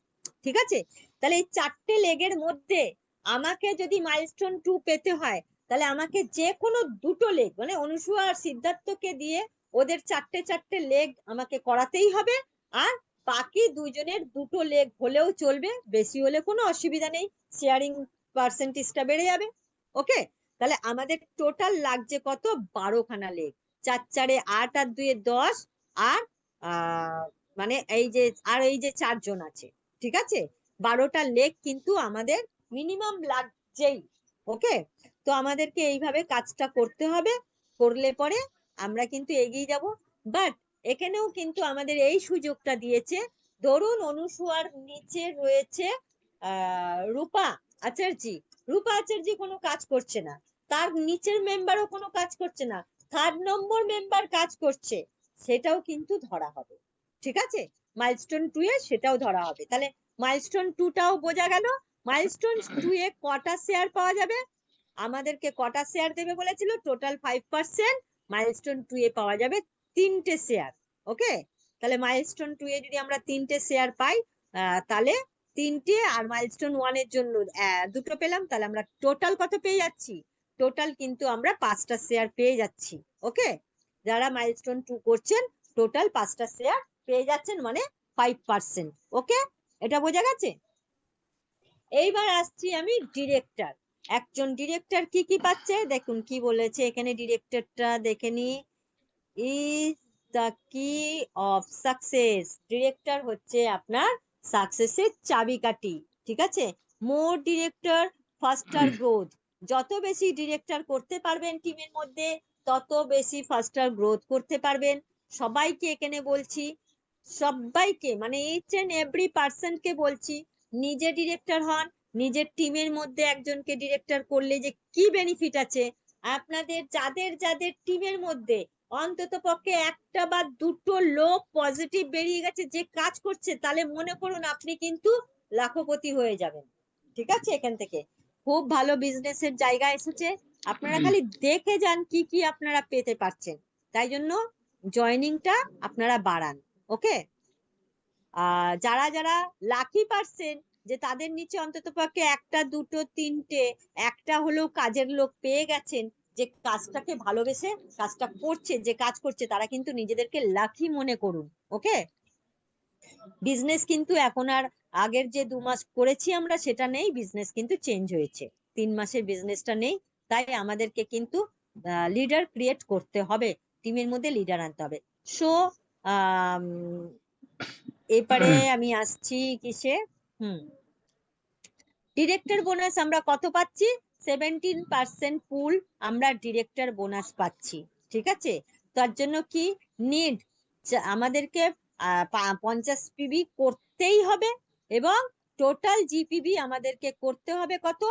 ঠিক আছে, তাহলে এই 4টে লেগের মধ্যে আমাকে যদি মাইলস্টোন 2 পেতে হয়, তাহলে আমাকে যে কোনো দুটো লেগ মানে অনুসুয়া আর সিদ্ধার্থকে দিয়ে ওদের চারটে চারটে লেগ আমাকে করাতেই হবে। আর বাকি দুজনের দুটো লেগ হলেও চলবে, বেশি হলে কোনো অসুবিধা নেই, শেয়ারিং পার্সেন্টেজটা বেড়ে যাবে। ওকে, তাহলে আমাদের টোটাল লাগছে কত? 12খানা লেগ। 4 4 8 আর 2 10। আর মানে এই যে 4 জন আছে, ঠিক আছে, 12টা লেগ কিন্তু আমাদের মিনিমাম লাগছেই। ওকে, তো আমাদেরকে এইভাবে কাজটা করতে হবে, করলে পরে আমরা কিন্তু এগিয়ে যাব। বাট এখানেও কিন্তু আমাদের এই সুযোগটা দিয়েছে, ধরুন অনুসুয়ার নিচে রয়েছে রূপা আচার্যি। রূপা আচার্যি কোনো কাজ করছে না, তার নিচের মেম্বারও কোনো কাজ করছে না, 3rd নম্বর মেম্বার কাজ করছে, সেটাও কিন্তু ধরা হবে। ঠিক আছে, মাইলস্টোন 2 এ সেটাও ধরা হবে। তাহলে মাইলস্টোন 2 টাও বোঝা গেল। মাইলস্টোন 2 এ কটা শেয়ার পাওয়া যাবে? আমাদেরকে কটা শেয়ার দেবে বলেছিল? টোটাল 5%। মাইলস্টোন 2 এ পাওয়া যাবে 3টে শেয়ার। ওকে, তাহলে মাইলস্টোন 2 এ যদি আমরা 3টে শেয়ার পাই, তাহলে 3টে, আর মাইলস্টোন 1 এর জন্য দুটো পেলাম, তাহলে আমরা টোটাল কত পেয়ে যাচ্ছি? টোটাল কিন্তু আমরা 5টা শেয়ার পেয়ে যাচ্ছি। ওকে, যারা মাইলস্টোন 2 করছেন টোটাল 5টা শেয়ার পেয়ে যাচ্ছেন, মানে 5%। ওকে, এটা বোঝা গেছে? এইবার আসছি আমি ডিরেক্টর। একজন ডিরেক্টর কি কি পাচ্ছে দেখুন, কি বলেছে এখানে, ডিরেক্টরটা দেখে নি। ইজ দ্য কি অফ সাকসেস। ডিরেক্টর হচ্ছে আপনার সাকসেসের চাবিকাঠি। ঠিক আছে, মোর ডিরেক্টর ফাস্টার গ্রোথ। যত বেশি ডিরেক্টর করতে পারবেন টিমের মধ্যে, তত বেশি ফাস্টার গ্রোথ করতে পারবেন। সবাইকে এখানে বলছি, সবাইকে মানে ইচ এন্ড এভরি পার্সনকে বলছি, নিজে ডিরেক্টর হন। নিজের টিমের মধ্যে একজনকে ডিরেক্টর করলে যে কি বেনিফিট আছে, আপনাদের যাদের যাদের টিমের মধ্যে অন্তত পক্ষে একটা বা দুটো লোক পজিটিভ বেরিয়ে গেছে যে কাজ করছে, তাহলে মনে করুন আপনি কিন্তু লাখপতি হয়ে যাবেন। ঠিক আছে, এখান থেকে খুব ভালো বিজনেসের জায়গা এসেছে। আপনারা খালি দেখে যান কি কি আপনারা পেতে পারছেন, তাই জন্য জয়নিংটা আপনারা বাড়ান। ওকে, যারা যারা লাকি পারছেন যে তাদের নিচে অন্তত পক্ষে একটা দুটো তিনটে একটা হলেও কাজের লোক পেয়ে গেছেন, যে কাজটাকে ভালোবেসে কাজটা করছে, যে কাজ করছে, তারা কিন্তু নিজেদেরকে লাকি মনে করুন। ওকে, বিজনেস কিন্তু এখন আর আগের যে 2 মাস করেছি আমরা সেটা নেই, বিজনেস কিন্তু চেঞ্জ হয়েছে, 3 মাসের বিজনেসটা নেই। তাই আমাদেরকে কিন্তু লিডার ক্রিয়েট করতে হবে, টিমের মধ্যে লিডার আনতে হবে। সো এবারে আমি আসছি কিসে, ডিরেক্টর বোনাস আমরা কত পাচ্ছি? 17% পুল আমরা ডিরেক্টর বোনাস পাচ্ছি। ঠিক আছে, তার জন্য কি নিড, আমাদেরকে 50 পিবি করতেই হবে, এবং টোটাল জিপিবি আমাদেরকে করতে হবে কত?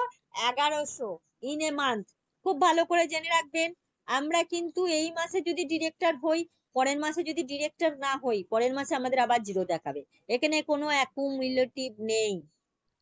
1100 ইন এ মান্থ। খুব ভালো করে জেনে রাখবেন, আমরা কিন্তু এই মাসে যদি ডিরেক্টর হই, পরের মাসে যদি ডিরেক্টর না হই, পরের মাসে আমাদের আবার জিরো দেখাবে। এখানে কোনো অ্যাকুমুলেটিভ নেই,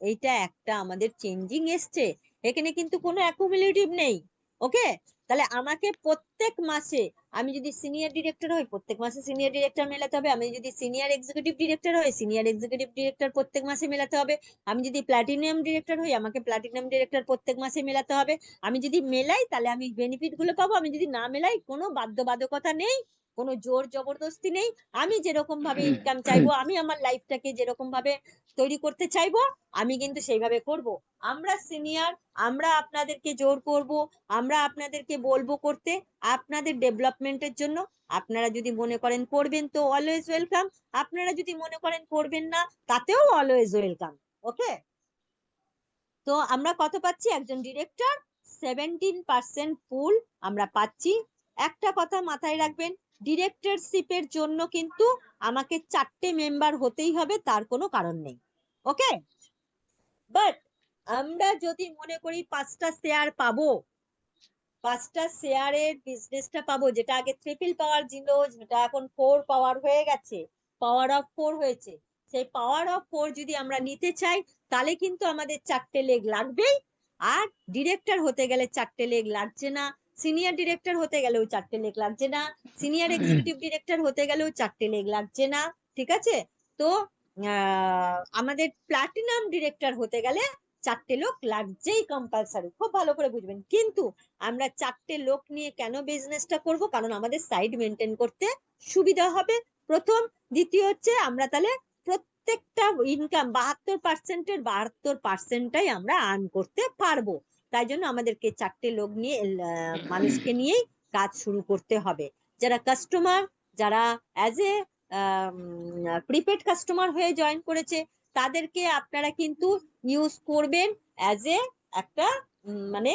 এইটা একটা আমাদের চেঞ্জিং এসছে, এখানে কিন্তু কোনো অ্যাকুমুলেটিভ নেই। ওকে, তাহলে আমাকে প্রত্যেক মাসে, আমি যদি সিনিয়র ডিরেক্টর হই প্রত্যেক মাসে সিনিয়র ডিরেক্টর মেলাতে হবে, আমি যদি সিনিয়র এক্সিকিউটিভ ডিরেক্টর হই সিনিয়র এক্সিকিউটিভ ডিরেক্টর প্রত্যেক মাসে মেলাতে হবে, আমি যদি প্ল্যাটিনাম ডিরেক্টর হই আমাকে প্ল্যাটিনাম ডিরেক্টর প্রত্যেক মাসে মেলাতে হবে। আমি যদি মেলাই তাহলে আমি বেনিফিট গুলো পাবো, আমি যদি না মেলাই কোনো বাধ্যবাধকতা নেই, কোনো জোর জবরদস্তি নেই। আমি যেরকম ভাবে ইনকাম চাইবো, আমি আমার লাইফটাকে যেরকম ভাবে তৈরি করতে চাইবো, আমি কিন্তু সেইভাবে করব। আমরা সিনিয়র, আমরা আপনাদেরকে জোর করব, আমরা আপনাদেরকে বলবো করতে আপনাদের ডেভেলপমেন্টের জন্য। আপনারা যদি মনে করেন করবেন তো অলওয়েজ ওয়েলকাম, আপনারা যদি মনে করেন করবেন না তাতেও অলওয়েজ ওয়েলকাম। ওকে, তো আমরা কত পাচ্ছি? একজন ডিরেক্টর 17% পুল আমরা পাচ্ছি। একটা কথা মাথায় রাখবেন, ডিরেক্টরশিপের জন্য কিন্তু আমাকে 4টে মেম্বার হতেই হবে, তার কোনো কারণ নেই। ওকে, বাট আমরা যদি মনে করি 5টা শেয়ার পাবো, 5টা শেয়ারের বিজনেসটা পাবো, যেটা আগে ট্রিপল পাওয়ার ছিল, যেটা এখন 4 পাওয়ার হয়ে গেছে, পাওয়ার অফ 4 হয়েছে, সেই পাওয়ার অফ 4 যদি আমরা নিতে চাই, তাহলে কিন্তু আমাদের 4টে লেগ লাগবেই। আর ডিরেক্টর হতে গেলে 4টে লেগ লাগছে না, সিনিয়র ডিরেক্টর হতে গেলেও 4টে লেগ লাগছে না, সিনিয়র এক্সিকিউটিভ ডিরেক্টর হতে গেলেও 4টে লেগ লাগছে না। ঠিক আছে, তো আমাদের প্লাটিনাম ডিরেক্টর হতে গেলে 4টে লোক লাগছেই কম্পালসারি, খুব ভালো করে বুঝবেন। কিন্তু আমরা 4টে লোক নিয়ে কেন বিজনেসটা করব? কারণ আমাদের সাইড মেনটেন করতে সুবিধা হবে প্রথম। দ্বিতীয় হচ্ছে আমরা তাহলে প্রত্যেকটা ইনকাম 72%-এর 72%টাই আমরা আর্ন করতে পারবো। তাই জন্য আমাদেরকে 4টে লোক নিয়ে মানুষকে নিয়েই কাজ শুরু করতে হবে। যারা কাস্টমার, যারা অ্যাজ এ প্রিপেড কাস্টমার হয়ে জয়েন করেছে, তাদেরকে আপনারা কিন্তু ইউজ করবেন অ্যাজ এ একটা মানে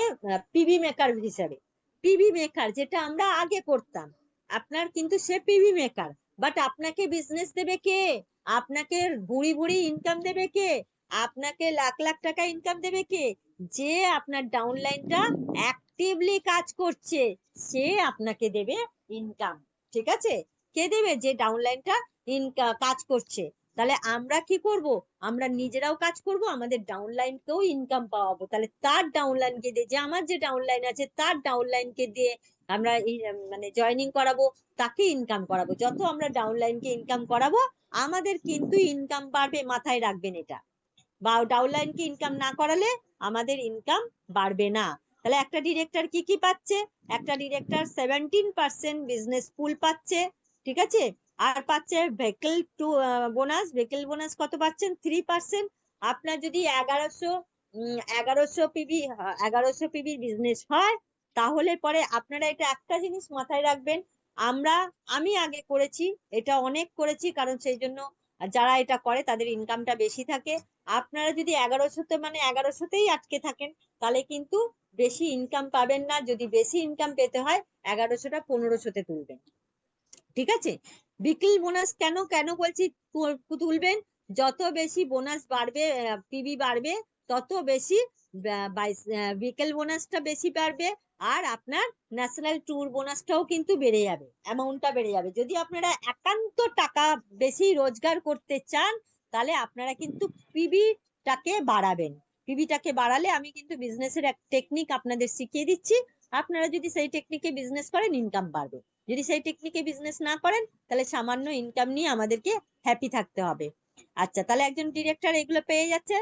পিভি মেকার হিসাবে। পিভি মেকার যেটা আমরা আগে করতাম, আপনার কিন্তু সে পিভি মেকার, বাট আপনাকে বিজনেস দেবে কে? আপনাকে ভুড়ি ভুড়ি ইনকাম দেবে কে? আপনাকে লাখ লাখ টাকা ইনকাম দেবে কে? যে আপনার ডাউনলাইনটা অ্যাক্টিভলি কাজ করছে, সে আপনাকে দেবে ইনকাম। ঠিক আছে? কে দেবে? যে ডাউনলাইনটা কাজ করছে। তাহলে আমরা কি করব? আমরা নিজেরাও কাজ করব, আমাদের ডাউনলাইনকেও ইনকাম পাওয়াবো। তাহলে তার ডাউনলাইনকে দিয়ে, যে আমার যে ডাউনলাইন আছে তার ডাউনলাইনকে দিয়ে আমরা মানে জয়েনিং করাবো, তাকে ইনকাম করাবো। যত আমরা ডাউনলাইনকে ইনকাম করাবো, আমাদের কিন্তু ইনকাম বাড়বে, মাথায় রাখবেন এটা। বা ডাউনলাইনকে ইনকাম না করালে আমাদের ইনকাম বাড়বে না। তাহলে একটা ডিরেক্টর কি কি পাচ্ছে? একটা ডিরেক্টর 17% বিজনেস পুল পাচ্ছে, ঠিক আছে? আর পাচ্ছে vehicle to bonus. Vehicle bonus কত পাচ্ছেন? 3%। আপনার যদি 1100 পিবি 1100 পিবি বিজনেস হয়, তাহলে পরে আপনারা এটা একটা জিনিস মাথায় রাখবেন। আমি আগে করেছি, এটা অনেক করেছি, কারণ সেই জন্য যারা এটা করে তাদের ইনকামটা বেশি থাকে। আপনারা যদি 1100-তে মানে 1100-তেই আটকে থাকেন, তাহলে কিন্তু বেশি ইনকাম পাবেন না। যদি বেশি ইনকাম পেতে হয়, 1100টা 1500-তে তুলবেন। ঠিক আছে? বিকেল বোনাস কেন কেন বলছি তুলবেন? যত বেশি বোনাস বাড়বে, পিবি বাড়বে, তত বেশি বিকেল বোনাসটা বেশি বাড়বে। আর আপনার ন্যাশনাল ট্যুর বোনাসটাও কিন্তু বেড়ে যাবে, অ্যামাউন্টটা বেড়ে যাবে। যদি আপনারা একান্ত টাকা বেশি রোজগার করতে চান, তাহলে আপনারা কিন্তু পিবিটাকে বাড়াবেন। পিবিটাকে বাড়ালে, আমি কিন্তু বিজনেসের এক টেকনিক আপনাদের শিখিয়ে দিচ্ছি, আপনারা যদি সেই টেকনিকে বিজনেস করেন, ইনকাম বাড়বে। যদি সেই টেকনিকে বিজনেস না করেন, তাহলে সামান্য ইনকাম নিয়ে আমাদেরকে হ্যাপি থাকতে হবে। আচ্ছা, তাহলে একজন ডিরেক্টর এগুলো পেয়ে যাচ্ছে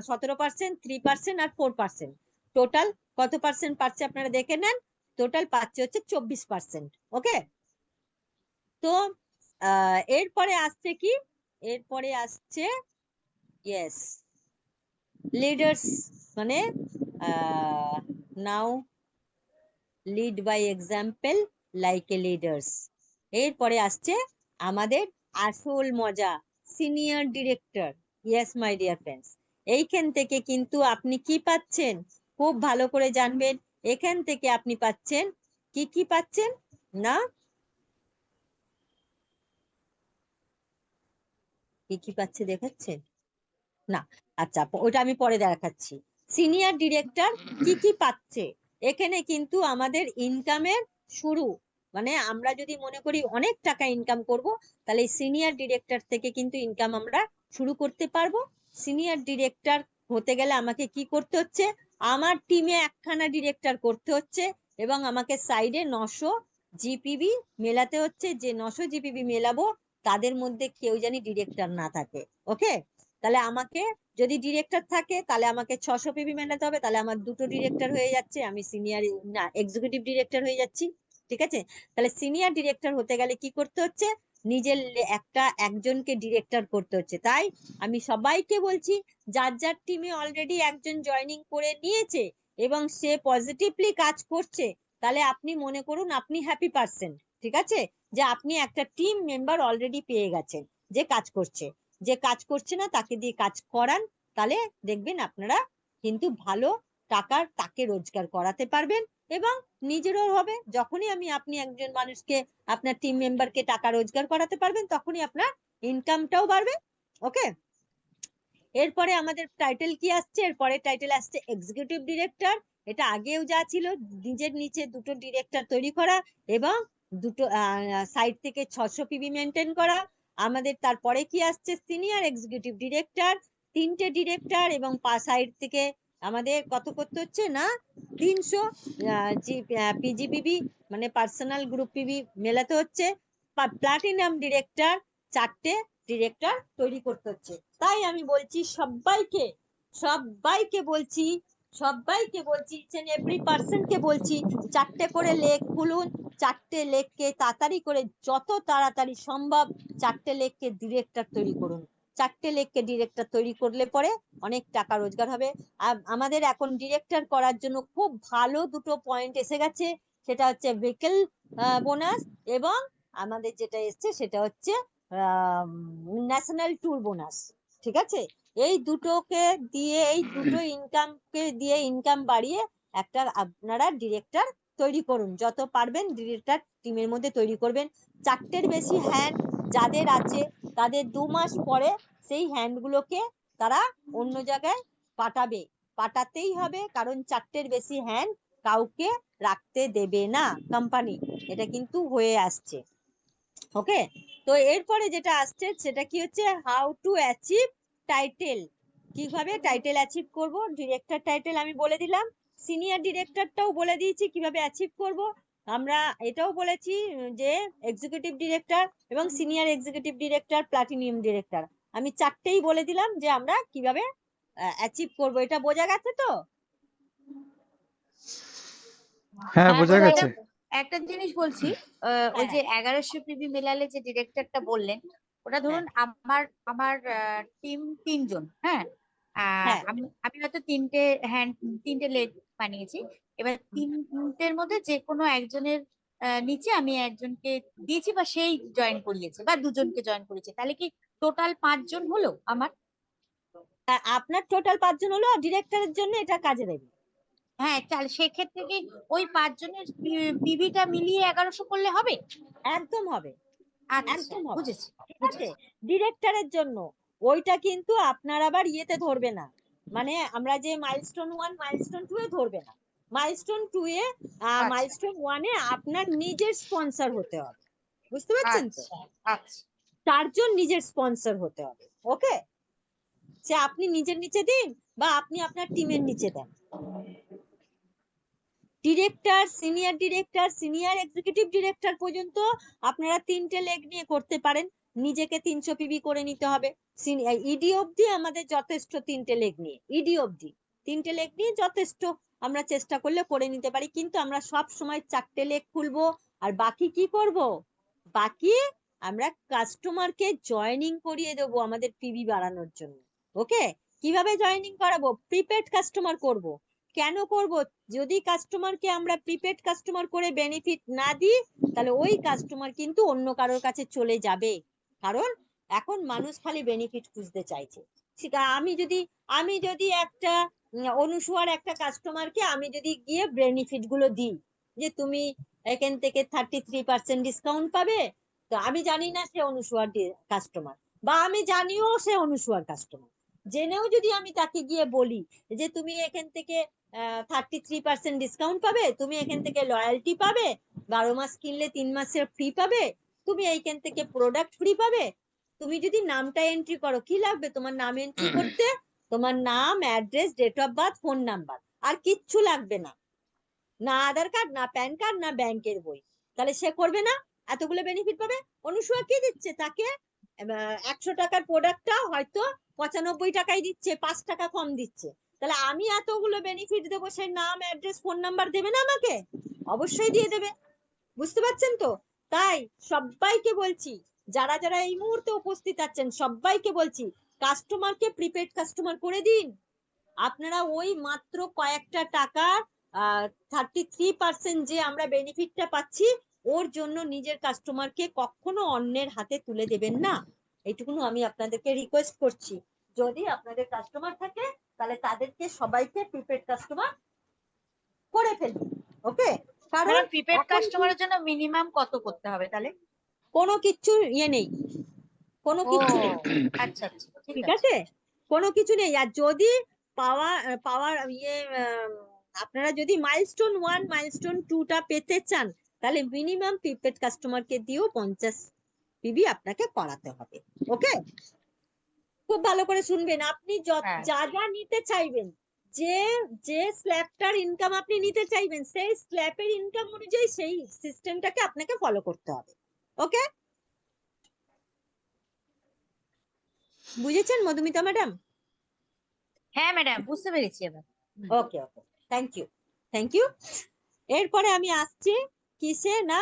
17%, 3% আর 4%। টোটাল কত পার্সেন্ট পাচ্ছে আপনারা দেখে নেন। টোটাল পাচ্ছে হচ্ছে 24%। ওকে? তো এরপরে আসছে কি? এরপরে আসছে ইয়েস লিডার্স, মানে now lead by example like a leaders. এরপরে আসছে আমাদের আসল মজা, senior director. Yes my dear friends, এইখান থেকে কিন্তু আপনি কি পাচ্ছেন খুব ভালো করে জানবেন। এখান থেকে আপনি পাচ্ছেন কি কি পাচ্ছেন না, কি কি পাচ্ছে দেখাচ্ছেন না? আচ্ছা, ওটা আমি পরে দেখাচ্ছি। সিনিয়র ডিরেক্টর কি কি পাচ্ছে, এখানে কিন্তু আমাদের ইনকামের শুরু। মানে আমরা যদি মনে করি অনেক টাকা ইনকাম করব, তাহলে সিনিয়র ডিরেক্টর থেকে কিন্তু ইনকাম আমরা শুরু করতে পারবো। সিনিয়র ডিরেক্টর হতে গেলে আমাকে কি করতে হচ্ছে? আমার টিমে একখানা ডিরেক্টর করতে হচ্ছে, এবং আমাকে সাইডে 900 জিপিবি মেলাতে হচ্ছে। যে 900 জিপিবি মেলাবো, তাদের মধ্যে কেউ জানি ডিরেক্টর না থাকে। ওকে? তাহলে আমাকে, যদি ডিরেক্টর থাকে, তাহলে আমাকে 600 পিবি মেলাতে হবে। তাহলে আমার দুটো ডিরেক্টর হয়ে যাচ্ছে, আমি সিনিয়র না এক্সিকিউটিভ ডিরেক্টর হয়ে যাচ্ছি। ঠিক আছে? তাহলে সিনিয়র ডিরেক্টর হতে গেলে কি করতে হচ্ছে? নিজের একজনকে ডিরেক্টর করতে হচ্ছে। তাই আমি সবাইকে বলছি, যার যার টিমে অলরেডি একজন জয়েনিং করে নিয়েছে এবং সে পজিটিভলি কাজ করছে, তাহলে আপনি মনে করুন আপনি হ্যাপি পারসন। ঠিক আছে? যে আপনি একটা টিম মেম্বার অলরেডি পেয়ে গেছেন যে কাজ করছে। যে কাজ করছে না তাকে দিয়ে কাজ করান, তাহলে দেখবেন আপনারা কিন্তু ভালো টাকার তাকে রোজগার করাতে পারবেন, এবং নিজেরও হবে। যখনই আপনি একজন মানুষকে, আপনার টিম মেম্বারকে টাকা রোজগার করাতে পারবেন, তখনই আপনার ইনকামটাও বাড়বে। ওকে? এরপরে আমাদের টাইটেল কি আসছে? এরপরে টাইটেল আসছে এক্সিকিউটিভ ডিরেক্টর। এটা আগেও যা ছিল, নিজের নিচে দুটো ডিরেক্টর তৈরি করা এবং দুটো সাইড থেকে 600 পিবি মেনটেন করা। আমাদের তারপরে কি আসছে? সিনিয়র এক্সিকিউটিভ ডিরেক্টর, 3টে ডিরেক্টর, এবং সাইড থেকে আমাদের কত করতে হচ্ছে না, 300 পিজিপিবি মানে পার্সোনাল গ্রুপ পিবি মেলাতে হচ্ছে। প্লাটিনাম ডিরেক্টর 4টে ডিরেক্টর তৈরি করতে হচ্ছে। তাই আমি বলছি সবাইকে সবাইকে বলছি, ইচ এন্ড এভরি পার্সনকে বলছি, 4টে করে লেগ খুলুন, 4টে লেগকে তাড়াতাড়ি করে, যত তাড়াতাড়ি সম্ভব 4টে লেগকে ডিরেক্টর তৈরি করুন। 4টে লেগকে ডিরেক্টর তৈরি করলে পরে অনেক টাকা রোজগার হবে। আমাদের এখন ডিরেক্টর করার জন্য খুব ভালো দুটো পয়েন্ট এসে গেছে, সেটা হচ্ছে ভেহিকল বোনাস, এবং আমাদের যেটা এসছে সেটা হচ্ছে ন্যাশনাল ট্যুর বোনাস। ঠিক আছে, এই দুটোকে দিয়ে, এই দুটো ইনকামকে দিয়ে ইনকাম বাড়িয়ে একটা আপনারা ডিরেক্টর তৈরি করুন, যত পারবেন ডিরেক্টর টিমের মধ্যে তৈরি করবেন। 4টের বেশি হ্যান্ড যাদের আছে তাদের 2 মাস পরে সেই হ্যান্ডগুলোকে তারা অন্য জায়গায় পাঠাতেই হবে, কারণ 4টের বেশি হ্যান্ড কাউকে রাখতে দেবে না কোম্পানি, এটা কিন্তু হয়ে আসছে। ওকে, তো এরপরে যেটা আসছে সেটা কি হচ্ছে, হাউ টু অ্যাচিভ টাইটেল। কিভাবে টাইটেল অ্যাচিভ করব, ডিরেক্টর টাইটেল আমি বলে দিলাম, সিনিয়র ডিরেক্টরটাও বলে দিয়েছি কিভাবে অ্যাচিভ করব। আমরা এটাও বলেছি যে এক্সিকিউটিভ ডিরেক্টর এবং senior executive director, platinum director, আমি 4টেই বলে দিলাম যে আমরা কিভাবে অ্যাচিভ করব। এটা বোঝা গেছে তো? হ্যাঁ, বোঝা গেছে। একটা জিনিস বলছি, ওই যে 1100 পিবি মেলালে যে ডিরেক্টরটা বললেন, ওটা ধরুন আমার আমার টিম 3 জন, হ্যাঁ, আমি আমি হয়তো 3টে লেগ বানিয়েছি। এবার 3টের মধ্যে যে কোনো একজনের নিচে আমি একজনকে দিয়েছি, বা সেই জয়েন করিয়েছে, বা 2জনকে জয়েন করিয়েছে, তাহলে কি টোটাল 5জন হলো আমার? আপনার টোটাল 5জন হলো, ডিরেক্টরের জন্য এটা কাজে দেবে। হ্যাঁ, তাহলে সেক্ষেত্রে কি ওই 5জনের পিভিটা মিলিয়ে 1100 করলে হবে? একদম হবে, আচ্ছা, একদম হবে। বুঝেছি। ঠিক আছে, ডিরেক্টরের জন্য ওইটা কিন্তু আপনার আবার ইয়েতে ধরবে না, মানে আমরা যে মাইলস্টোন 1 মাইলস্টোন 2 এ ধরবে না। মাইলস্টোন 2 এ মাইলস্টোন 1 এ আপনার নিজের স্পন্সর হতে হবে, বুঝতে পারছেন তো? আচ্ছা, আচ্ছা। 4জন নিজের স্পন্সর হতে হবে। ওকে, সে আপনি নিজের নিচে দিন বা আপনি আপনার টিমের নিচে দেন। ডিরেক্টর, সিনিয়র এক্সিকিউটিভ ডিরেক্টর পর্যন্ত আপনারা 3টে লেগ নিয়ে করতে পারেন, নিজেকে 300 পিবি করে নিতে হবে। ইডি অবধি আমাদের যথেষ্ট, 3টে লেগ নিয়ে, ইডি অবধি 3টে লেগ নিয়ে যথেষ্ট, আমরা চেষ্টা করলে করে নিতে পারি। কিন্তু আমরা সব সময় 4টে লেগ খুলবো, আর বাকি কি করব, বাকি আমরা কাস্টমারকে জয়েনিং করিয়ে দেবো আমাদের পিবি বাড়ানোর জন্য। ওকে, কিভাবে জয়েনিং করাবো, প্রিপেড কাস্টমার করব। কেন করব, যদি কাস্টমারকে আমরা প্রিপেড কাস্টমার করে বেনিফিট না দিই, তাহলে ওই কাস্টমার কিন্তু অন্য কারোর কাছে চলে যাবে, কারণ এখন মানুষ খালি বেনিফিট খুঁজতে চাইছে। ঠিক আছে, আমি যদি একটা অনুসুয়ার একটা কাস্টমারকে আমি যদি গিয়ে বেনিফিট গুলো দিই, যে তুমি এখান থেকে 33% ডিসকাউন্ট পাবে, তো আমি জানি না সে অনুসুয়ার কাস্টমার, বা আমি জানিও সে অনুসুয়ার কাস্টমার, জেনেও যদি আমি তাকে গিয়ে বলি যে তুমি এখান থেকে 33% ডিসকাউন্ট পাবে, তুমি এখান থেকে লয়্যালটি পাবে, 12 মাস কিনলে 3 মাসের ফ্রি পাবে, তুমি এইখান থেকে প্রোডাক্ট ফ্রি পাবে, তুমি যদি নামটা এন্ট্রি করো, কি লাগবে তোমার নাম এন্ট্রি করতে, তোমার নাম, address, date of birth, phone number, আর কিচ্ছু লাগবে না, না আধার কার্ড, না প্যান কার্ড, না ব্যাংকের বই, তাহলে সে করবে না, এতগুলো বেনিফিট পাবে। অনুসুয়া কি দিচ্ছে তাকে, 100 টাকার প্রোডাক্টটা হয়তো 95 টাকায় দিচ্ছে, 5 টাকা কম দিচ্ছে, তাহলে আমি এতগুলো বেনিফিট দেবো, সে নাম, অ্যাড্রেস, ফোন নাম্বার দেবে না আমাকে? অবশ্যই দিয়ে দেবে, বুঝতে পারছেন তো? তাই সবাইকে বলছি, যারা যারা এই মুহূর্তে উপস্থিত আছেন সবাইকে বলছি, কাস্টমারকে প্রিপেড কাস্টমার করে দিন। আপনারা ওই মাত্র কয়েকটা টাকা, 33% যে আমরা বেনিফিটটা পাচ্ছি, ওর জন্য নিজের কাস্টমারকে কখনো অন্যের হাতে তুলে দেবেন না, এইটুকুন আমি আপনাদেরকে রিকোয়েস্ট করছি। যদি আপনাদের কাস্টমার থাকে তাহলে তাদেরকে সবাইকে প্রিপেড কাস্টমার করে ফেলুন। ওকে, কারণ প্রিপেড এখন কাস্টমারের জন্য মিনিমাম কত করতে হবে তাহলে? কোনো কিচ্ছু ইয়ে নেই, কোনো কিচ্ছু নেই। আচ্ছা, আচ্ছা, ঠিক আছে, কোনো কিছু নেই। আর যদি পাওয়ার পাওয়ার ইয়ে আপনারা যদি মাইলস্টোন 1 মাইলস্টোন 2টা পেতে চান, তাহলে মিনিমাম প্রিপেড কাস্টমারকে দিয়েও 50 পিবি আপনাকে করাতে হবে। ওকে, খুব ভালো করে শুনবেন, আপনি যা যা নিতে চাইবেন, যে যে স্ল্যাবটার ইনকাম আপনি নিতে চাইবেন, সেই স্ল্যাবের ইনকাম অনুযায়ী সেই সিস্টেমটাকে আপনাকে ফলো করতে হবে। ওকে, বুঝেছেন মধুমিতা ম্যাডাম? হ্যাঁ ম্যাডাম, বুঝতে পেরেছি এবার। ওকে ওকে, থ্যাংক ইউ, থ্যাংক ইউ। এরপরে আমি আসছি কিসে না,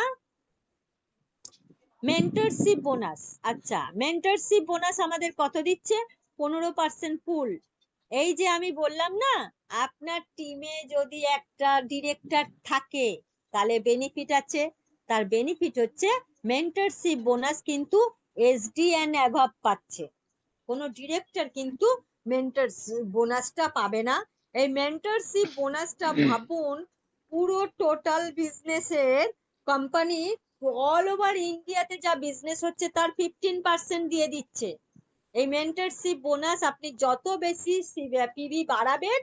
মেন্টরশিপ বোনাস। আচ্ছা, মেন্টরশিপ বোনাস আমাদের কত দিচ্ছে? 15% ফুল। এই যে আমি বললাম না, আপনার টিমে যদি একটা ডিরেক্টর থাকে তাহলে বেনিফিট আছে। তার বেনিফিট হচ্ছে মেন্টরশিপ বোনাস কিন্তু এসডি এন্ড অ্যাভাব পাচ্ছে। কোনো ডিরেক্টর কিন্তু মেন্টরশিপ বোনাসটা পাবে না। এই মেন্টরশিপ বোনাসটা ভাবুন, পুরো টোটাল বিজনেসের কোম্পানি অল ওভার ইন্ডিয়াতে যা বিজনেস হচ্ছে তার 15% দিয়ে দিচ্ছে। এই মেন্টরশিপ বোনাস আপনি যত বেশি পিবি বাড়াবেন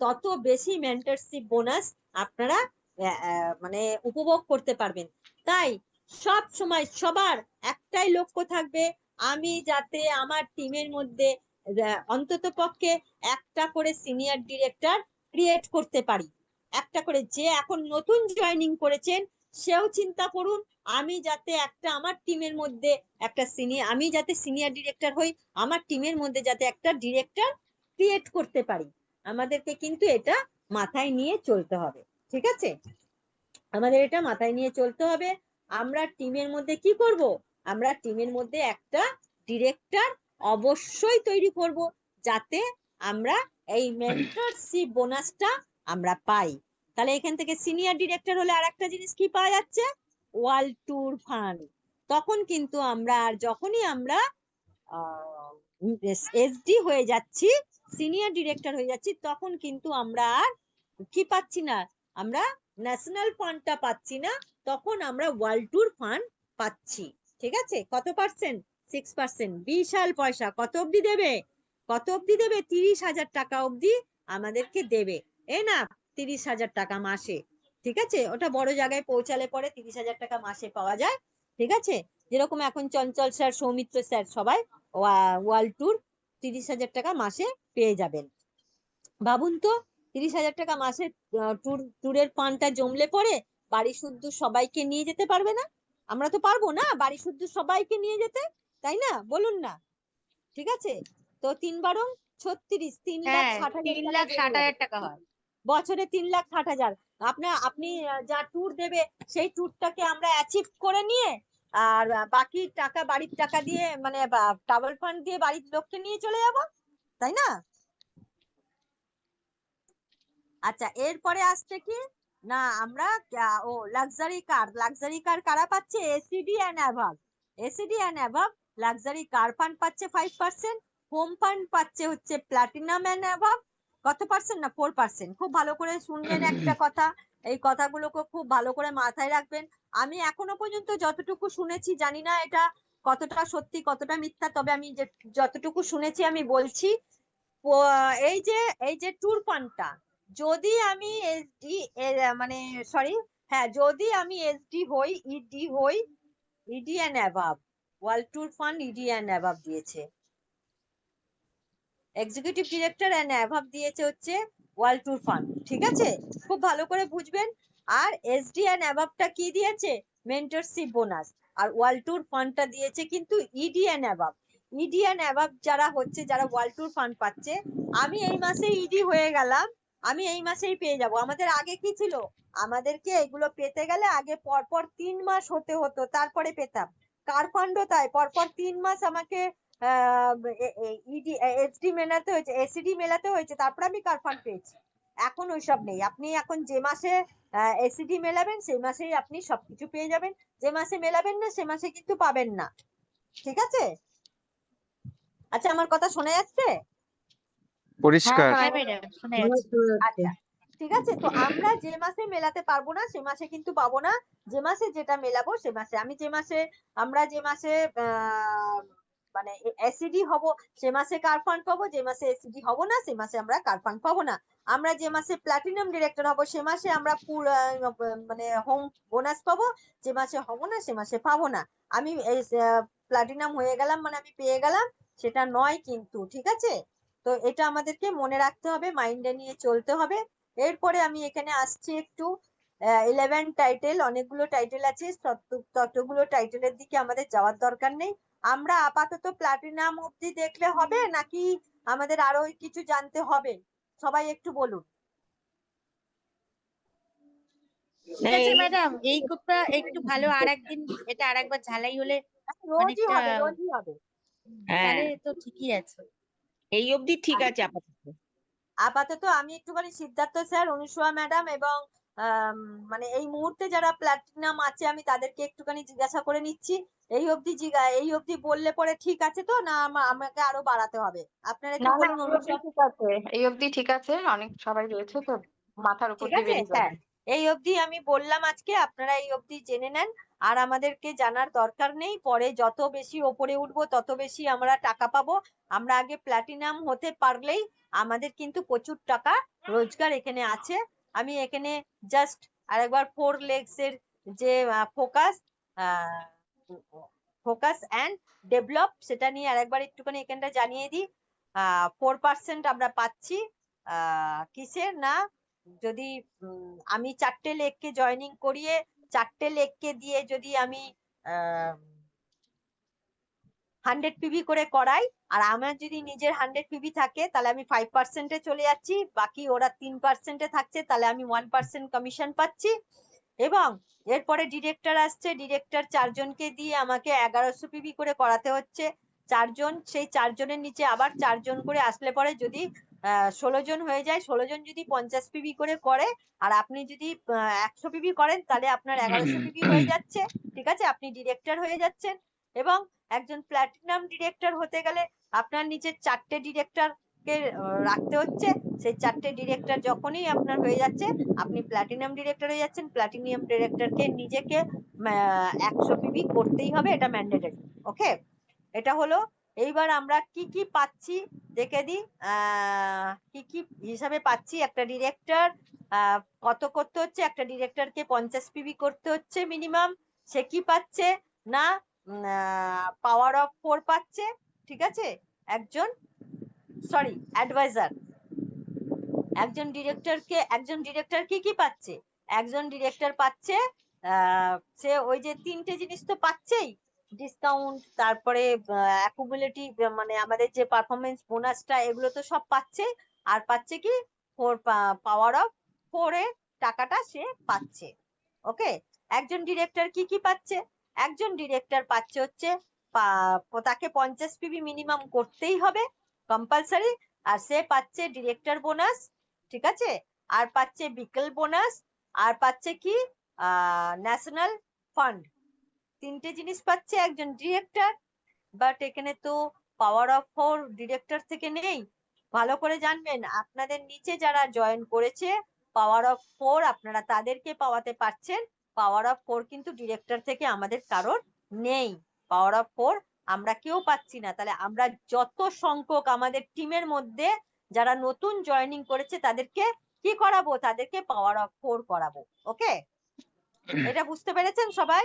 তত বেশি মেন্টরশিপ বোনাস আপনারা মানে উপভোগ করতে পারবেন। তাই সব সময় সবার একটাই লক্ষ্য থাকবে, আমি যাতে আমার টিমের মধ্যে অন্তত পক্ষে একটা করে সিনিয়র ডিরেক্টর ক্রিয়েট করতে পারি। একটা করে, যে এখন নতুন জয়েনিং করেছেন সেও চিন্তা করুন, আমি যাতে একটা আমার টিমের মধ্যে একটা আমি যাতে সিনিয়র ডিরেক্টর হই, আমার টিমের মধ্যে যাতে একটা ডিরেক্টর ক্রিয়েট করতে পারি। আমাদেরকে কিন্তু এটা মাথায় নিয়ে চলতে হবে, ঠিক আছে? আমাদের এটা মাথায় নিয়ে চলতে হবে। আমরা টিমের মধ্যে কি করব? আমরা টিমের মধ্যে একটা ডিরেক্টর অবশ্যই তৈরি করব, যাতে আমরা এই মেন্টরশিপ বোনাসটা আমরা পাই। তাহলে এখান থেকে সিনিয়র ডিরেক্টর হলে আর একটা জিনিস কি পাওয়া যাচ্ছে? World tour fund. তখন কিন্তু আমরা, আর যখনই আমরা এসডি হয়ে যাচ্ছি, সিনিয়র ডিরেক্টর হয়ে যাচ্ছি, তখন কিন্তু আমরা আর কি পাচ্ছি না, আমরা ন্যাশনাল ফান্ডটা পাচ্ছি না, তখন আমরা ওয়ার্ল্ড ট্যুর ফান্ড পাচ্ছি। ঠিক আছে? কত পার্সেন্ট? 6%। বিশাল পয়সা। কত অবধি দেবে? কত অবধি দেবে? 30,000 টাকা অবধি আমাদেরকে দেবে। না, 30,000 টাকা মাসে। ঠিক আছে? ওটা বড় জায়গায় পৌঁছালে পরে 30,000 টাকা মাসে পাওয়া যায়। ঠিক আছে? যেরকম এখন চঞ্চল স্যার, সৌমিত্র স্যার সবাই ওয়ার্ল্ড ট্যুর 30,000 টাকা মাসে পেয়ে যাবেন। ভাবুন তো, 30,000 টাকা মাসে ট্যুরের ফান্ডটা জমলে পরে বাড়ি শুদ্ধ সবাইকে নিয়ে যেতে পারবে না? আমরা তো পারবো না বাড়ি শুদ্ধ সবাইকে নিয়ে যেতে, তাই না? বলুন না। ঠিক আছে? তো 3 বারং 36, 3,60,000 টাকা বেরিয়ে যাবে। 3,60,000 টাকা হয়। বছরে 3,60,000। আপনি যা ট্যুর দেবে সেই ট্যুরটাকে আমরা অ্যাচিভ করে নিয়ে, আর বাকি টাকা বাড়ির টাকা দিয়ে, মানে ট্রাভেল ফান্ড দিয়ে বাড়ির লোককে নিয়ে চলে যাব, তাই না? আচ্ছা, এরপরে আসছে কি না, আমরা লাক্সারি কার কারা পাচ্ছে? ACD and above. ACD and above luxury car fund পাচ্ছে 5%। হোম ফান্ড পাচ্ছে হচ্ছে প্লাটিনাম এন্ড অ্যাভাব। কত পার্সেন্ট? না 4%। খুব ভালো করে শুনবেন একটা কথা, এই কথাগুলোকে খুব ভালো করে মাথায় রাখবেন। আমি এখনো পর্যন্ত যতটুকু শুনেছি, জানি না এটা কতটা সত্যি কতটা মিথ্যা, তবে আমি যতটুকু শুনেছি আমি বলছি। এই যে ট্যুর ফান্ডটা, যদি আমি এসডি, মানে সরি, হ্যাঁ, যদি আমি এসডি হই, ইডি হই, ED and above, world tour fund ED and above দিয়েছে, এক্সিকিউটিভ ডিরেক্টর এন্ড অ্যাভাব দিয়েছে হচ্ছে ওয়ার্ল্ড ট্যুর ফান্ড। ঠিক আছে? খুব ভালো করে বুঝবেন। আর এসডি এন্ড অ্যাভাবটা কি দিয়েছে? Mentorship bonus. আর ওয়ার্ল্ড ট্যুর ফান্ডটা দিয়েছে কিন্তু ED and above. ED and above যারা হচ্ছে, যারা ওয়ার্ল্ড ট্যুর ফান্ড পাচ্ছে, আমি এই মাসে ইডি হয়ে গেলাম, আমি এই মাসেই পেয়ে যাব। আমাদের আগে কি ছিল? আমাদেরকে এগুলো পেতে গেলে আগে পরপর 3 মাস হতে হতো, তারপরে পেতাম। কার ফান্ডও তাই, পরপর 3 মাস আমাকে এসডি মেলাতে হয়েছে, এসিডি মেলাতে হয়েছে, তারপর আমি কার ফান্ড পেয়েছি। এখন ওইসব নেই। আপনি এখন যে মাসে এসিডি মেলাবেন সেই মাসেই আপনি সবকিছু পেয়ে যাবেন, যে মাসে মেলাবেন না সে মাসে কিন্তু পাবেন না। ঠিক আছে? আচ্ছা, আমার কথা শোনা যাচ্ছে? পরিষ্কার। হ্যাঁ ম্যাডাম, শুনে যাচ্ছি। আচ্ছা, ঠিক আছে। তো আমরা যে মাসে মেলাতে পারবো না সে মাসে কিন্তু পাবো না, যে মাসে যেটা মেলাবো সে মাসে। আমরা যে মাসে মানে এসিডি হব সে মাসে কার ফান্ড পাবো, যে মাসে এসিডি হব না সে মাসে আমরা কার ফান্ড পাবো না। আমরা যে মাসে প্লাটিনাম ডিরেক্টর হব সে মাসে আমরা মানে হোম বোনাস পাবো, যে মাসে হব না সে মাসে পাবো না। আমি প্লাটিনাম হয়ে গেলাম মানে আমি পেয়ে গেলাম, সেটা নয় কিন্তু। ঠিক আছে? তো এটা আমাদেরকে মনে রাখতে হবে, মাইন্ডে নিয়ে চলতে হবে। এরপরে আমি এখানে আসছি একটু 11 টাইটেল, অনেকগুলো টাইটেল আছে, ততগুলো টাইটেলের দিকে আমাদের যাওয়ার দরকার নেই। আমরা আপাতত প্লাটিনাম অবধি দেখলে হবে নাকি আমাদের আরো কিছু জানতে হবে? সবাই একটু বলুন। ঠিক আছে ম্যাডাম, এই গ্রুপটা একটু ভালো, আর একদিন এটা আর একবার ঝালাই হলে রোজই অনেকটা, হবে, রোজই হবে। হ্যাঁ, তাহলে তো ঠিকই আছে। এই অবধি ঠিক আছে আপাতত। আপাতত আমি একটুখানি সিদ্ধার্থ স্যার, অনুসুয়া ম্যাডাম এবং মানে এই মুহূর্তে যারা প্লাটিনাম আছে আমি তাদেরকে একটুখানি জিজ্ঞাসা করে নিচ্ছি। এই অবধি বললে পরে ঠিক আছে তো, না আমাকে আরো বাড়াতে হবে? আপনারা একটু না না, বলুন এই অবধি অনুসুয়া। ঠিক আছে, এই অবধি ঠিক আছে, অনেক সবাই রয়েছে তো, মাথার উপর ঠিক দিয়ে আছে, বেরিয়ে হ্যাঁ, যাবে। এই অবধি আমি বললাম আজকে, আপনারা এই অবধি জেনে নেন। আর আমাদেরকে জানার দরকার নেই, পরে যত বেশি ওপরে উঠবো তত বেশি আমরা টাকা পাবো। আমরা আগে প্ল্যাটিনাম হতে পারলেই আমাদের কিন্তু প্রচুর টাকা রোজগার এখানে আছে। আমি এখানে জাস্ট আরেকবার 4 legs এর যে ফোকাস অ্যান্ড ডেভেলপ, সেটা নিয়ে আরেকবার একটুখানি এখানটা জানিয়ে দিই। 4% আমরা পাচ্ছি কিসের না, যদি আমি 4টে লেগকে জয়েনিং করিয়ে 4টে লেগকে দিয়ে যদি আমি 100 পিভি করে করাই, আর আমার যদি নিজের 100 পিভি থাকে তাহলে আমি 5%-এ চলে যাচ্ছি, বাকি ওরা 3%-এ থাকছে, তাহলে আমি 1% কমিশন পাচ্ছি। এবং এরপরে ডিরেক্টর আসছে, ডিরেক্টর 4জনকে দিয়ে আমাকে 1100 পিভি করে করাতে হচ্ছে। 4জন, সেই 4জনের নিচে আবার 4জন করে আসলে পরে যদি 16 জন হয়ে যায়, 16 জন যদি 50 পিভি করে করে, আর আপনি যদি 100 পিভি করেন তাহলে আপনার 1100 পিভি হয়ে যাচ্ছে। ঠিক আছে, আপনি ডিরেক্টর হয়ে যাচ্ছেন। এবং একজন প্ল্যাটিনাম ডিরেক্টর হতে গেলে আপনার নিচে 4টে ডিরেক্টর কে রাখতে হচ্ছে। সেই 4টে ডিরেক্টর যখনই আপনার হয়ে যাচ্ছে, আপনি প্ল্যাটিনাম ডিরেক্টর হয়ে যাচ্ছেন। প্ল্যাটিনাম ডিরেক্টরকে নিজেকে 100 পিভি করতেই হবে, এটা ম্যান্ডেটরি। ওকে, এটা হলো। এইবার আমরা কি কি পাচ্ছি দেখে দিই। কি কি হিসাবে পাচ্ছি, একটা ডিরেক্টর কত করতে হচ্ছে, একটা ডিরেক্টরকে 50 পিভি করতে হচ্ছে মিনিমাম। সে কি পাচ্ছে না, পাওয়ার অফ 4 পাচ্ছে। ঠিক আছে, একজন অ্যাডভাইজার, একজন ডিরেক্টর কি কি পাচ্ছে? একজন ডিরেক্টর পাচ্ছে সে ওই যে 3টে জিনিস তো পাচ্ছেই, ডিসকাউন্ট, তারপরে অ্যাকুমুলেটিভ মানে আমাদের যে পারফরমেন্স বোনাসটা, এগুলো তো সব পাচ্ছে। আর পাচ্ছে কি, পাওয়ার অফ 4 এর টাকাটা সে পাচ্ছে। ওকে, একজন ডিরেক্টর কি কি পাচ্ছে? একজন ডিরেক্টর পাচ্ছে হচ্ছে তাকে 50 পিভি মিনিমাম করতেই হবে, কম্পালসারি। আর সে পাচ্ছে ডিরেক্টর বোনাস, ঠিক আছে, আর পাচ্ছে বিকেল বোনাস, আর পাচ্ছে কি ন্যাশনাল ফান্ড। 3টে জিনিস পাচ্ছে একজন ডিরেক্টর। বাট এখানে তো পাওয়ার অফ 4 ডিরেক্টর থেকে নেই। ভালো করে জানবেন, আপনাদের নিচে যারা জয়েন করেছে পাওয়ার অফ 4 আপনারা তাদেরকে পাওয়াতে পারছেন। পাওয়ার অফ 4 কিন্তু ডিরেক্টর থেকে আমাদের কারোর নেই। পাওয়ার অফ 4 আমরা কেউ পাচ্ছি না। তাহলে আমরা যত সংখ্যক আমাদের টিমের মধ্যে যারা নতুন জয়েনিং করেছে তাদেরকে কি করাবো, তাদেরকে পাওয়ার অফ 4 করাবো। ওকে, এটা বুঝতে পেরেছেন সবাই?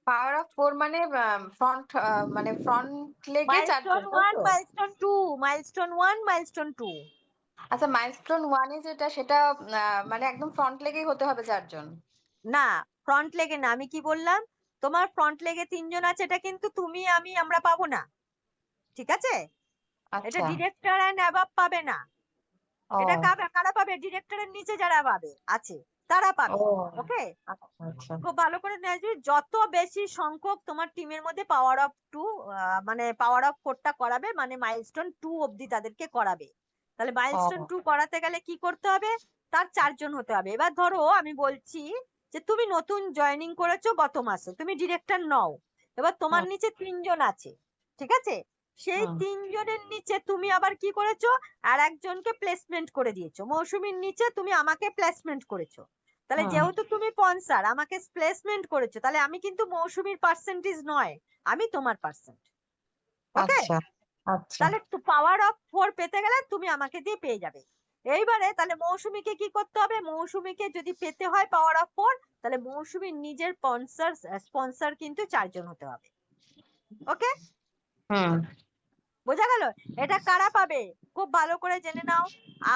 পাওয়ার অফ 4 মানে ফ্রন্ট, মানে ফ্রন্ট লেগে মাইলস্টোন 4জন, তাই 1, তো? Milestone 2, milestone 1, milestone 2। আচ্ছা, মাইলস্টোন 1 এ যেটা, সেটা মানে একদম ফ্রন্ট লেগেই হতে হবে 4জন? না, ফ্রন্ট লেগে না। আমি কি বললাম, তোমার ফ্রন্ট লেগে 3জন আছে, এটা কিন্তু তুমি আমি আমরা পাবো না। ঠিক আছে, এটা আচ্ছা। ডিরেক্টর এন্ড অ্যাবাভ পাবে না। এটা ও কারা পাবে? ডিরেক্টরের নিচে যারা পাবে আছে তারা ও পাবে। ওকে, আচ্ছা আচ্ছা। খুব ভালো করে নেবে। যত বেশি সংখ্যক তোমার টিমের মধ্যে পাওয়ার অফ 2 মানে পাওয়ার অফ 4টা করাবে, মানে মাইলস্টোন 2 অবধি তাদেরকে করাবে। তাহলে মাইলস্টোন ও 2 করাতে গেলে কি করতে হবে, তার 4জন হতে হবে। এবার ধরো আমি বলছি যে তুমি নতুন জয়েনিং করেছো গত মাসে, তুমি ডিরেক্টর নও। এবার তোমার হুম নিচে 3জন আছে, ঠিক আছে, সেই হুম 3জনের নিচে তুমি আবার কি করেছো, আর একজনকে প্লেসমেন্ট করে দিয়েছো। মৌসুমীর নিচে তুমি আমাকে প্লেসমেন্ট করেছো। তাহলে হুম। যেহেতু তুমি স্পন্সর আমাকে প্লেসমেন্ট করেছো, তাহলে আমি কিন্তু মৌসুমীর পার্সেন্টেজ নয়, আমি তোমার পার্সেন্ট। ওকে, আচ্ছা আচ্ছা। তাহলে পাওয়ার অফ 4 পেতে গেলে তুমি আমাকে দিয়ে পেয়ে যাবে। এইবারে তাহলে মৌসুমীকে কি করতে হবে, মৌসুমীকে যদি পেতে হয় পাওয়ার অফ 4, তাহলে মৌসুমীর নিজের স্পন্সর কিন্তু 4জন হতে হবে। ওকে, হুম। বোঝা গেল? এটা কারা পাবে খুব ভালো করে জেনে নাও।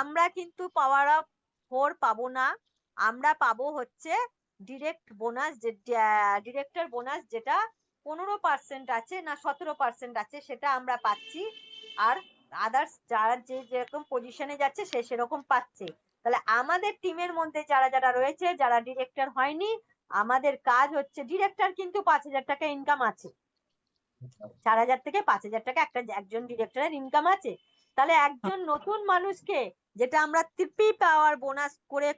আমরা কিন্তু পাওয়ার অফ 4 পাবো না, আমরা পাবো হচ্ছে ডিরেক্ট বোনাস, ডিরেক্টর বোনাস, যেটা 15% আছে না 17% আছে সেটা আমরা পাচ্ছি, আর আদার্স যারা যে যেরকম পজিশনে যাচ্ছে সে সেরকম পাচ্ছে। তাহলে আমাদের টিমের মধ্যে যারা যারা রয়েছে, যারা ডিরেক্টর হয়নি, আমাদের কাজ হচ্ছে, ডিরেক্টর কিন্তু 5,000 টাকা ইনকাম আছে, 4,000 থেকে 5,000 টাকা একজন ডিরেক্টরের ইনকাম আছে। তাহলে একজন নতুন মানুষকে, যেটা আমরা ট্রিপল পাওয়ার বোনাস করে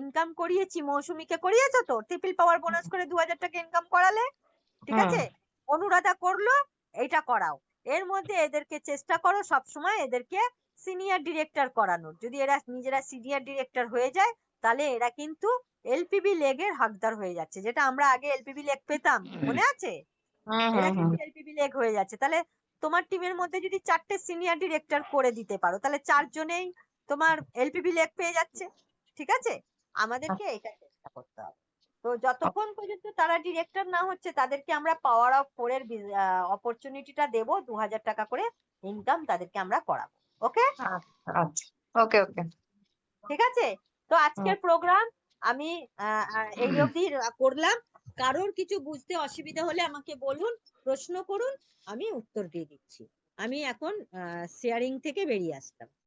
ইনকাম করিয়েছি, মৌসুমীকে করিয়েছো তো, ট্রিপল পাওয়ার বোনাস করে 2,000 টাকা ইনকাম করালে, ঠিক আছে, অনুরাধা করলো, এইটা করাও। এর মধ্যে এদেরকে চেষ্টা করো সবসময় এদেরকে সিনিয়র ডিরেক্টর করানোর। যদি এরা নিজেরা সিনিয়র ডিরেক্টর হয়ে যায় তাহলে এরা কিন্তু এলপিবি লেগের হকদার হয়ে যাচ্ছে, যেটা আমরা আগে এলপিবি লেগ পেতাম, মনে আছে? এরা কিন্তু এলপিবি লেগ হয়ে যাচ্ছে। তাহলে তোমার টিমের মধ্যে যদি 4টে সিনিয়র ডিরেক্টর করে দিতে পারো তাহলে 4 জনেই তোমার এলপিবি লেগ পেয়ে যাচ্ছে, ঠিক আছে? আমাদেরকে এটা চেষ্টা করতে হবে। তো যতক্ষণ পর্যন্ত তারা ডিরেক্টর না হচ্ছে তাদেরকে আমরা পাওয়ার অফ 4 এর অপরচুনিটিটা দেবো, 2,000 টাকা করে ইনকাম তাদেরকে আমরা করাবো। ওকে, আচ্ছা, ওকে ওকে, ঠিক আছে? তো আজকের প্রোগ্রাম আমি এই অবধি করলাম। কারোর কিছু বুঝতে অসুবিধা হলে আমাকে বলুন, প্রশ্ন করুন, আমি উত্তর দিয়ে দিচ্ছি। আমি এখন শেয়ারিং থেকে বেরিয়ে আসলাম।